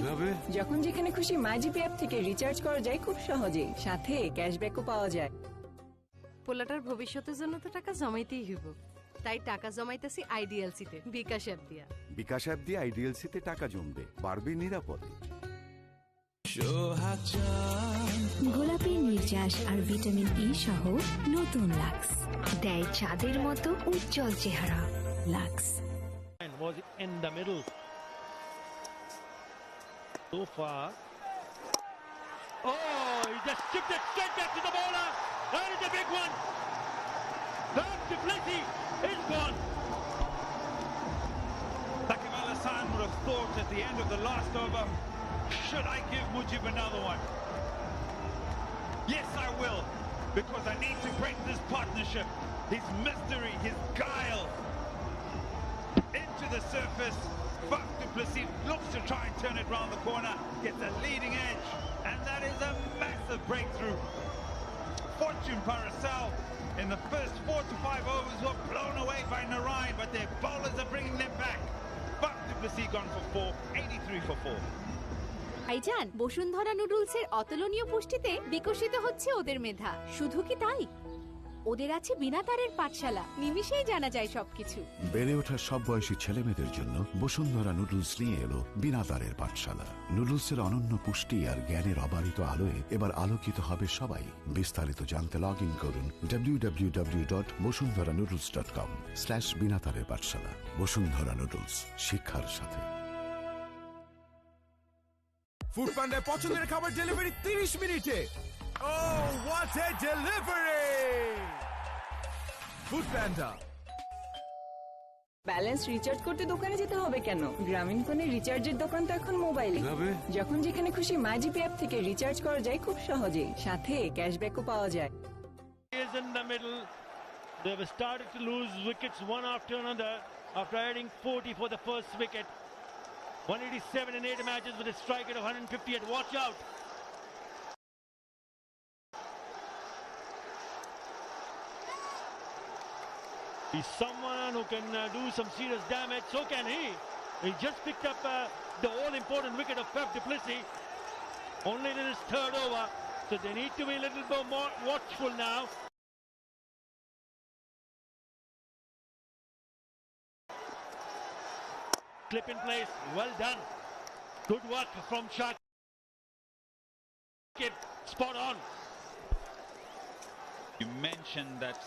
যখন যেখানে খুশি মাইজিপি অ্যাপ থেকে রিচার্জ করা যায় খুব সহজেই, সাথে ক্যাশব্যাকও পাওয়া যায়। পোলাটার ভবিষ্যতের জন্য তো টাকা জমাইতেই হইব, তাই টাকা জমাইতেছি আইডিএলসিতে বিকাশ অ্যাপ দিয়া। বিকাশ অ্যাপ দিয়ে আইডিএলসিতে টাকা জমবে, বাড়বে নিরাপদে। গোলাপি নির্যাস আর ভিটামিন ই সহ নতুন লাক্স দেয় চাঁদের মতো উজ্জ্বল চেহারা। Lux was in the middle so far. Oh, he just chipped it straight back to the bowler. That is a big one. That du Plessis is gone. Sakim Al-Hassan would have thought at the end of the last over, should I give Mujib another one? Yes, I will, because I need to break this partnership. His mystery, his guile. Into the surface, Faf du Plessis looks to try and turn it round the corner, gets a leading edge, and that is a massive breakthrough. Fortune Barishal in the first 4 to 5 overs were blown away by Narayan, but their bowlers are bringing them back. Faf du Plessis gone for 4, 83 for 4. ভাইজান, বসুন্ধরা নুডলসের অতুলনীয় পুষ্টিতে বিকশিত হচ্ছে ওদের মেধা। শুধু কি তাই, ওদের আছে বিনা তারের পাঠশালা, নিমিষেই জানা যায় সবকিছু। বেড়ে ওঠা সব বয়সী ছেলেমেয়েদের জন্য বসুন্ধরা নুডলস নিয়ে এলো বিনা তারের পাঠশালা। নুডলসের অনন্য পুষ্টি আর জ্ঞানের অবারিত আলোয় এবার আলোকিত হবে সবাই। বিস্তারিত জানতে লগ ইন করুন www.bosundharanoodles.com/বিনা তারের পাঠশালা। বসুন্ধরা নুডলস, শিক্ষার সাথে। ফুড পান্ডার পছন্দের খাবার ডেলিভারি 30 মিনিটে। Oh, what a delivery! Food Panda. Balance recharge করতে দোকানে যেতে হবে কেন? গ্রামীণ ফোনের রিচার্জের দোকান তো এখন মোবাইলে। যখন যেখানে খুশি মাইজিপি অ্যাপ থেকে রিচার্জ করা যায় খুব সহজেই, সাথে ক্যাশব্যাকও পাওয়া যায়। Is in the middle. They have started to lose wickets one after another after adding 40 for the first wicket. 187 in 8 matches with a strike rate of 158. Watch out. He's someone who can do some serious damage. So can he. He just picked up the all-important wicket of Faf du Plessis. Only in his third over. So they need to be a little bit more watchful now. Clip in place. Well done. Good work from Shakib. Spot on. You mentioned that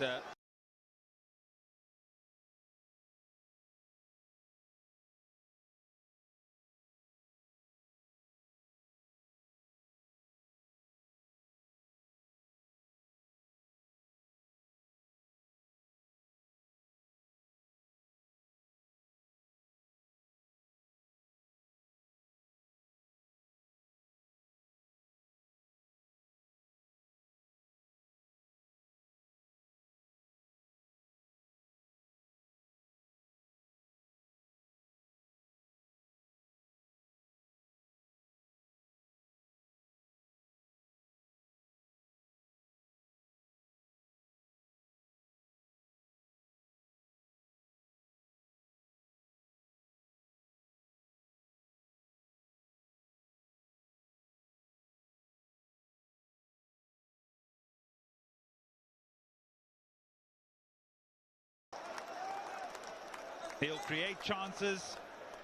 He'll create chances.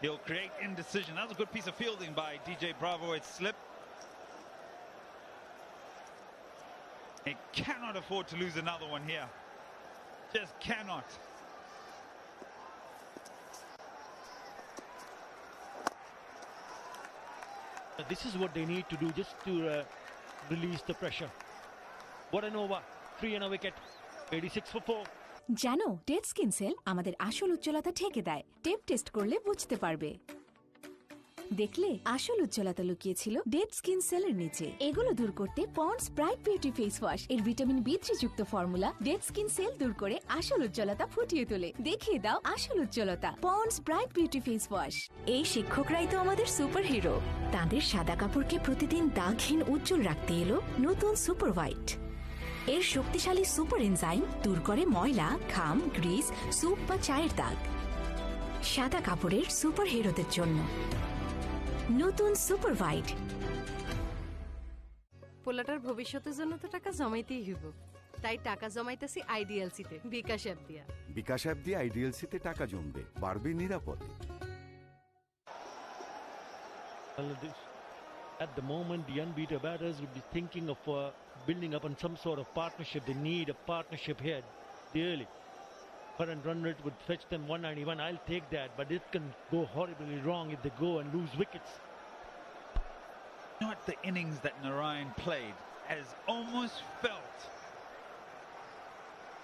He'll create indecision. That was a good piece of fielding by DJ Bravo. It slipped. He cannot afford to lose another one here. Just cannot. This is what they need to do just to release the pressure. What an over. 3 and a wicket. 86 for 4. জানো dead skin cell আমাদের আসল উজ্জ্বলতা ঢেকে দেয় tape test করলে বুঝতে পারবে দেখলে আসল উজ্জ্বলতা লুকিয়ে ছিল ডেড স্কিন সেলের নিচে এগুলো দূর করতে ponds bright beauty face wash এর ভিটামিন বি3 যুক্ত ফর্মুলা ডেড স্কিন সেল দূর করে আসল উজ্জ্বলতা ফুটিয়ে তোলে দেখিয়ে দাও আসল উজ্জ্বলতা ponds bright beauty face wash এই শিক্ষকরাই তো আমাদের সুপার হিরো তাদের সাদা কাপড়কে প্রতিদিন দাগহীন উজ্জ্বল রাখতে এলো নতুন সুপার হোয়াইট এর শক্তিশালী সুপার এনজাইম দূর করে ময়লা ঘাম গ্রিস স্যুপ বা চায়ের দাগ সাদা কাপড়ের সুপার হিরোদের জন্য নতুন সুপার হোয়াইট পোলাটার ভবিষ্যতের জন্য তো টাকা জমাইতেই হইব তাই টাকা জমাইতেছি আইডিএলসিতে বিকাশ অ্যাপ দিয়া বিকাশ অ্যাপ দিয়ে আইডিএলসিতে টাকা জমবে বাড়বে নিরাপদে At the moment, the unbeaten batters would be thinking of building up on some sort of partnership. They need a partnership here, dearly. Current run rate would fetch them 191. I'll take that, but it can go horribly wrong if they go and lose wickets. Not the innings that Narayan played has almost felt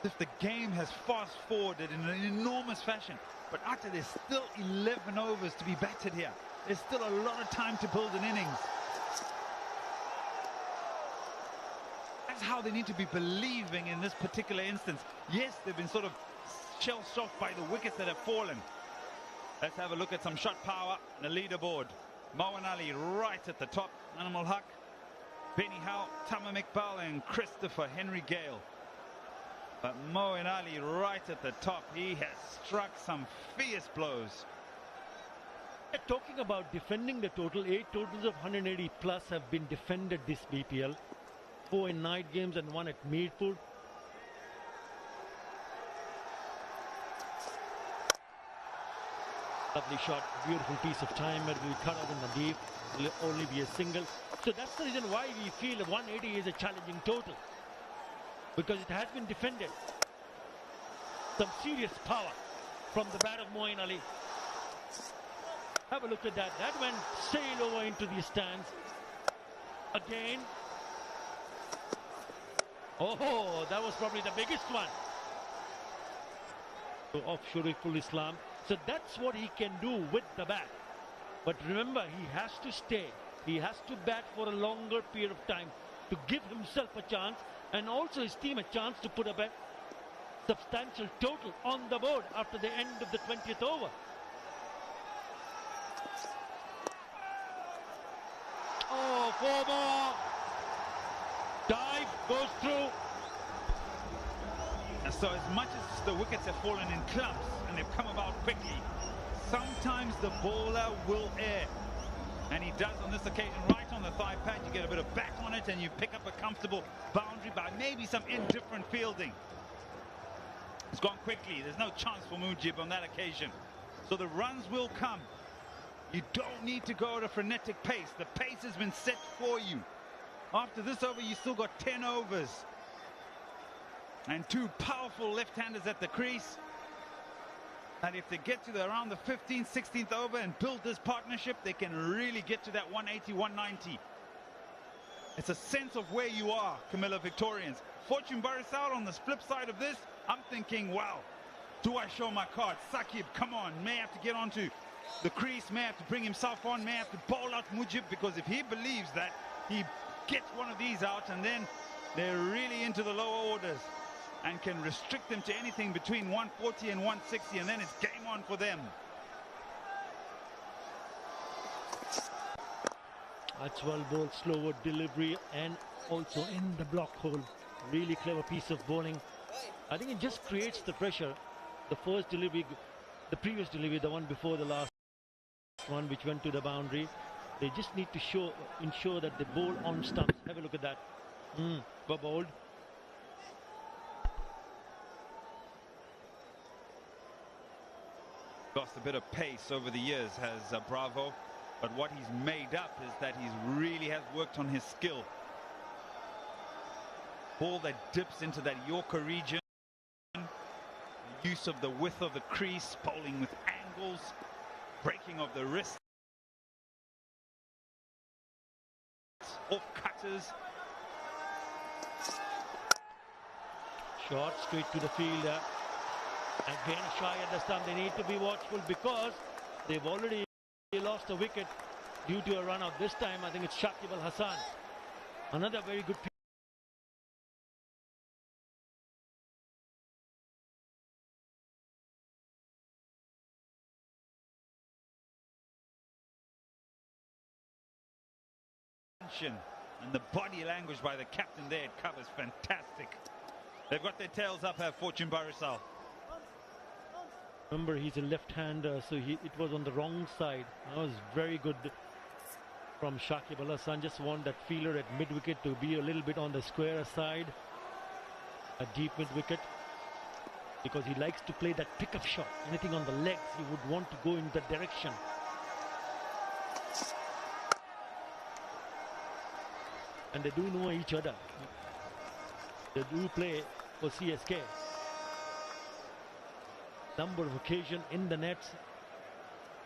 as if the game has fast-forwarded in an enormous fashion. But after there's still 11 overs to be batted here. There's still a lot of time to build an innings. That's how they need to be believing in this particular instance. Yes, they've been sort of shell-shocked by the wickets that have fallen. Let's have a look at some shot power. The leaderboard. Moeen Ali right at the top. Animal Huck, Benny Howe, Tamim Iqbal and Christopher Henry Gale. But Moeen Ali right at the top. He has struck some fierce blows. Talking about defending the total, 8 totals of 180 plus have been defended this BPL. 4 in night games and 1 at Meerput. Lovely shot, beautiful piece of time, it will cut out in the deep, will only be a single. So that's the reason why we feel 180 is a challenging total. Because it has been defended. Some serious power from the bat of Moeen Ali. Have a look at that. That went sail over into the stands. Again. Oh, that was probably the biggest one. Of Shuriful Islam. So that's what he can do with the bat. But remember, he has to stay. He has to bat for a longer period of time to give himself a chance and also his team a chance to put a substantial total on the board after the end of the 20th over. Oh, 4 more. Dive goes through. And so as much as the wickets have fallen in clumps and they've come about quickly, sometimes the bowler will err. And he does on this occasion, right on the thigh pad. You get a bit of back on it and you pick up a comfortable boundary by maybe some indifferent fielding. It's gone quickly. There's no chance for Mujib on that occasion. So the runs will come. You don't need to go at a frenetic pace. The pace has been set for you. After this over, you still got 10 overs. And 2 powerful left-handers at the crease. And if they get to around the 15th, 16th over and build this partnership, they can really get to that 180, 190. It's a sense of where you are, Comillaa Victorians. Fortune Barishal on the flip side of this, I'm thinking, wow, do I show my card? Saqib, come on, may have to get onto the crease, may have to bring himself on, may have to bowl out Mujib, because if he believes that, he gets one of these out and then they're really into the lower orders and can restrict them to anything between 140 and 160, and then it's game on for them. That's well bowled, slower delivery and also in the block hole. Really clever piece of bowling. I think it just creates the pressure. The first delivery, the previous delivery, the one before the last one which went to the boundary, they just need to ensure that they bowl on stumps. Have a look at that. Well bowled. Lost a bit of pace over the years, has Bravo. But what he's made up is that he really has worked on his skill. Ball that dips into that Yorker region. Use of the width of the crease, bowling with angles, breaking of the wrist. Off cutters. Short straight to the fielder. Again shy at the stump. They need to be watchful because they've already lost a wicket due to a run out. This time I think it's Shakib Al Hasan. Another very good and the body language by the captain there, it covers fantastic. They've got their tails up, have Fortune Barishal. Remember, he's a left-hander, so it was on the wrong side. That was very good from Shakib Al Hasan. Just want that fielder at mid-wicket to be a little bit on the square side, a deep mid-wicket, because he likes to play that pick-up shot. Anything on the legs, he would want to go in that direction. And they do know each other. They do play for CSK. Number of occasions in the nets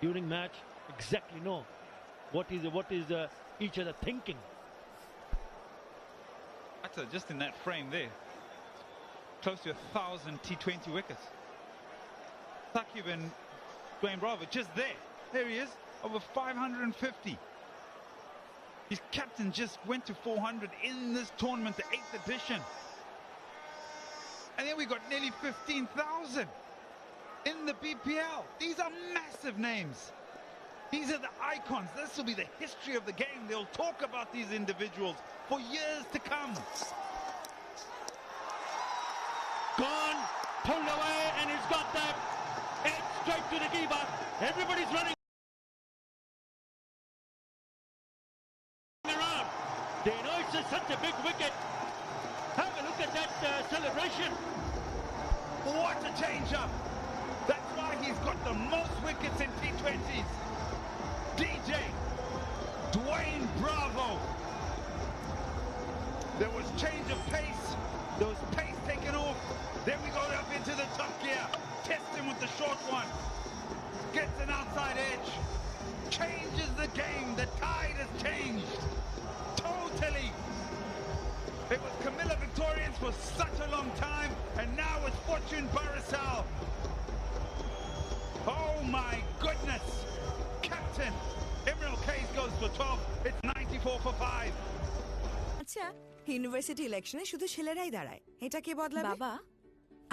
during match, exactly know what is each other thinking. Just in that frame there, close to 1,000 T20 wickets. Shakib and Dwayne Bravo just there he is, over 550. His captain just went to 400 in this tournament, the 8th edition. And then we got nearly 15,000 in the BPL. These are massive names. These are the icons. This will be the history of the game. They'll talk about these individuals for years to come. Gone, pulled away, and he's got that. It's straight to the keeper. Everybody's running around. They know it's such a big wicket. Have a look at that celebration. What a change-up. That's why he's got the most wickets in T20s. DJ, Dwayne Bravo. There was change of pace. There was pace taken off. Then we go up into the top gear. Test him with the short one. Gets an outside edge. Changes the game. The tide has changed. Totally. It was Comillaa Victorians for such a long time, and now it's Fortune Barishal. Oh my goodness. Captain, Emerald Case goes for 12. It's 94 for 5. আচ্ছা, university ইলেকশনে শুধু ছেলেরাই দাঁড়ায়। এটা কে বদলাবে? বাবা,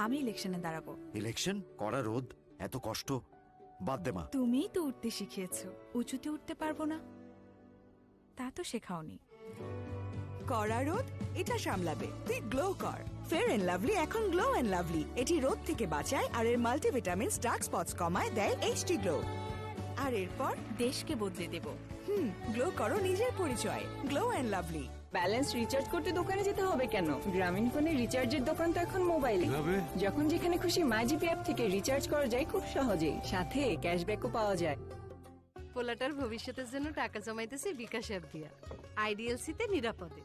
আমি ইলেকশনে দাঁড়াবো। ইলেকশন করা রোদ এত কষ্ট বাদ দে মা। তুমিই তো উঠতে শিখিয়েছো, উঁচুতে উঠতে পারবো না তা তো শেখাওনি। কড়া রোদ এটা সামলাবে, তুই গ্লো কর। ফেয়ার এন্ড লাভলি এখন গ্লো এন্ড লাভলি। এটি রোদ থেকে বাঁচায় আর এর মাল্টিভিটামিনস ডার্ক স্পটস কমায়, দেয় এইচডি গ্লো। আর এরপর দেশকে বদলে দেব। গ্লো করো নিজের পরিচয়, glow and lovely. Balance recharge করতে দোকানে যেতে হবে কেন? গ্রামীণ ফোনে রিচার্জের দোকান তো এখন মোবাইলে। যখন যেখানে খুশি মাইজিপি অ্যাপ থেকে রিচার্জ করা যায় খুব সহজেই, সাথে ক্যাশব্যাকও পাওয়া যায়। পোলাটার ভবিষ্যতের জন্য টাকা জমাইতেছে বিকাশ অ্যাপ দিয়া, আইডিএলসিতে নিরাপদে।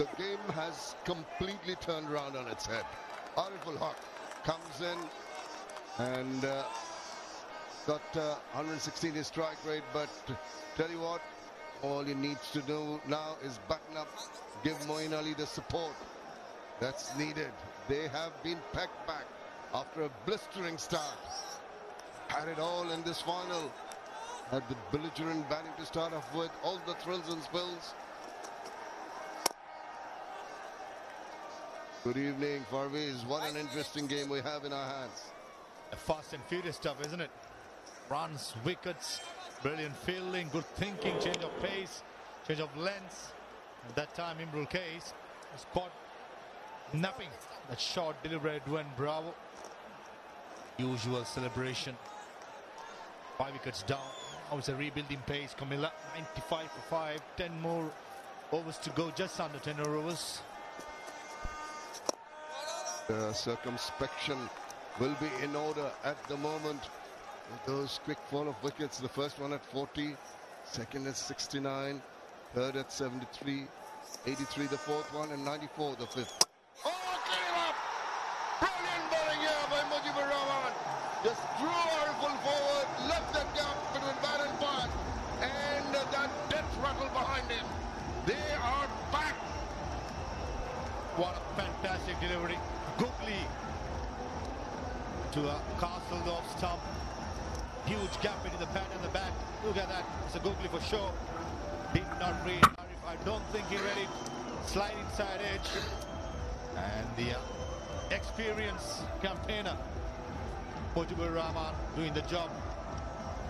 The game has completely turned around on its head. Ariful Haq comes in and got 116 his strike rate, but tell you what, all he needs to do now is button up, give Moeen Ali the support that's needed. They have been packed back after a blistering start. Had it all in this final. Had the belligerent batting to start off with, all the thrills and spills. Good evening, Farviz. What an interesting game we have in our hands. Fast and furious stuff, isn't it? Runs, wickets, brilliant fielding, good thinking, change of pace, change of length. At that time, Imrul Case was caught napping. That shot delivered Dwayne Bravo. Usual celebration. 5 wickets down. Now it's a rebuilding pace. Comillaa 95 for 5. 10 more overs to go, just under 10 overs. Circumspection will be in order at the moment. With those quick fall of wickets, the first one at 40, second at 69, third at 73, 83 the fourth one, and 94 the fifth. Oh, clean up! Brilliant bowling here by Mujibur Rahman. Just drew Ariful forward, left that gap between bat and ball, and that death rattle behind him. They are back. What a fantastic delivery. Googly to a castled off stump. Huge gap between the pad and the bat. Look at that. It's a Googly for sure. Did not read Arif. I don't think he read it. Slide inside edge. And the experienced campaigner Mujibur Rahman doing the job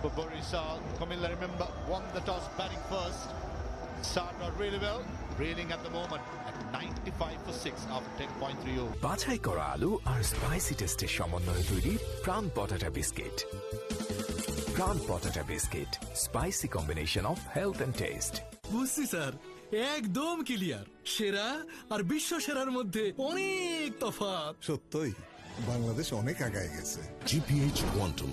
for Barishal. Comillaa, remember, won the toss batting first. Started out really well. Reeling at the moment at 95 for 6 after 10.3 overs. বাছাই করা আলু আর spicy টেস্টের সমন্বয়ে তৈরি প্রাণ potato biscuit. Pran potato biscuit, spicy combination of health and taste. বুঝছি sir, একদম clear. সেরা আর বিশ্ব সেরার মধ্যে অনেক তফাৎ। সত্যই বাংলাদেশ অনেক আগায় গেছে। GPH quantum.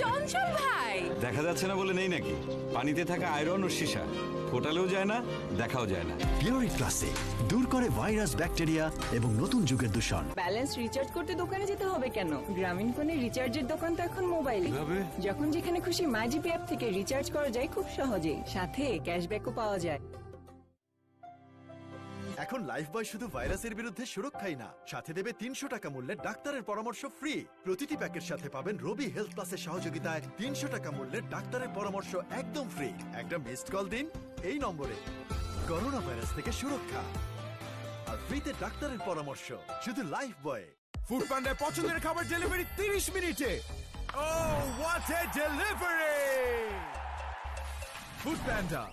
চঞ্চল ভাই, দেখা যাচ্ছে না বলে নেই নাকি? পানিতে থাকা আয়রন ও সীসা ফোটালেও যায় না, দেখাও যায় না। পিওরিট ক্লাসিক দূর করে ভাইরাস, ব্যাকটেরিয়া এবং নতুন যুগের দূষণ। ব্যালেন্স রিচার্জ করতে দোকানে যেতে হবে কেন? গ্রামীণ ফোনে রিচার্জের দোকান তো এখন মোবাইলে। যখন যেখানে খুশি মাইজিপি অ্যাপ থেকে রিচার্জ করা যায় খুব সহজেই, সাথে ক্যাশব্যাকও পাওয়া যায়। এখন লাইফবয় শুধু ভাইরাসের বিরুদ্ধে সুরক্ষাই না, সাথে দেবে 300 টাকা মূল্যের ডাক্তারের পরামর্শ ফ্রি। প্রতিটি প্যাকের সাথে পাবেন রবি হেলথ প্লাসের সহযোগিতায় 300 টাকা মূল্যের ডাক্তারের পরামর্শ একদম ফ্রি। একটা মিসড কল দিন এই নম্বরে। করোনা ভাইরাস থেকে সুরক্ষা আর ফ্রিতে ডাক্তারের পরামর্শ শুধু লাইফবয়ে। ফুড পান্ডার পছন্দের খাবার ডেলিভারি 30 মিনিটে। Oh what a delivery! Foodpanda.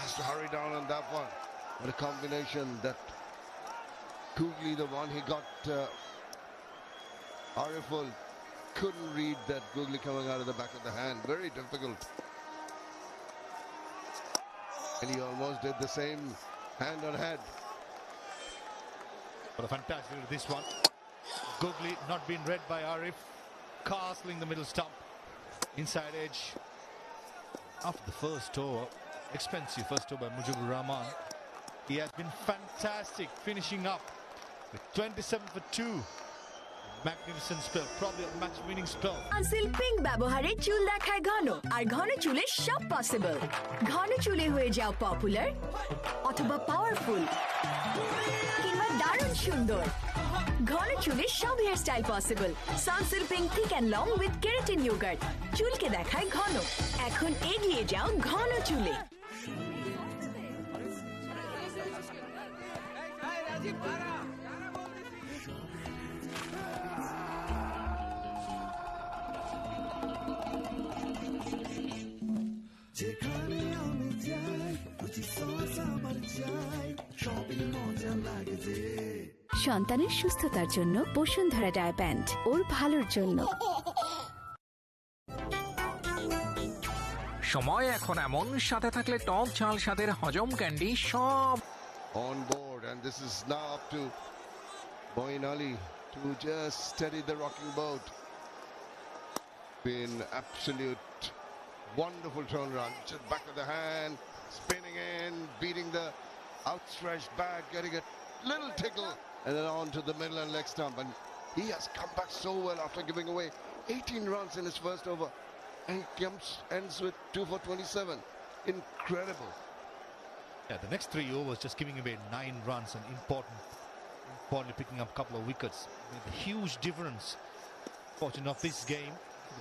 Has to hurry down on that one. What a combination that Googly, the one he got Ariful, couldn't read that Googly coming out of the back of the hand. Very difficult. And he almost did the same hand on head. What a fantastic this one. Googly not being read by Arif. Castling the middle stump. Inside edge. After the first over. Expensive first over by Mujibur Rahman. He has been fantastic finishing up with 27 for 2. Magnificent spell, probably a match winning spell. আনসিল pink ব্যবহারে চুল দেখায় ঘন, আর ঘন চুলে সব possible. ঘন চুলে হয়ে যাও পপুলার অথবা পাওয়ারফুল কিংবা দারুণ সুন্দর। ঘন চুলে সব hairstyle possible. Sunsilk pink thick and long with keratin yoghurt চুলকে দেখায় ঘন। এখন এগিয়ে যাও ঘন চুলে। যেখানে আমি যাই বুঝি সস আমার চাই, সবই মজা লাগে যে। সন্তানের সুস্থতার জন্য বসুন্ধরা ডায়ার ব্যান্ড, ওর ভালোর জন্য। সময় এখন এমন, সাথে থাকলে টক ঝাল স্বাদের হজম ক্যান্ডি সব on board, and this is now up to Moeen Ali to just steady the rocking boat. Been absolute wonderful turnaround, just back of the hand, spinning in, beating the outstretched back, getting a little tickle, and then on to the middle and leg stump. And he has come back so well after giving away 18 runs in his first over, and ends with 2 for 27. Incredible. Yeah, the next 3 overs just giving away 9 runs and importantly picking up a couple of wickets. Made a huge difference. Fortune of this game.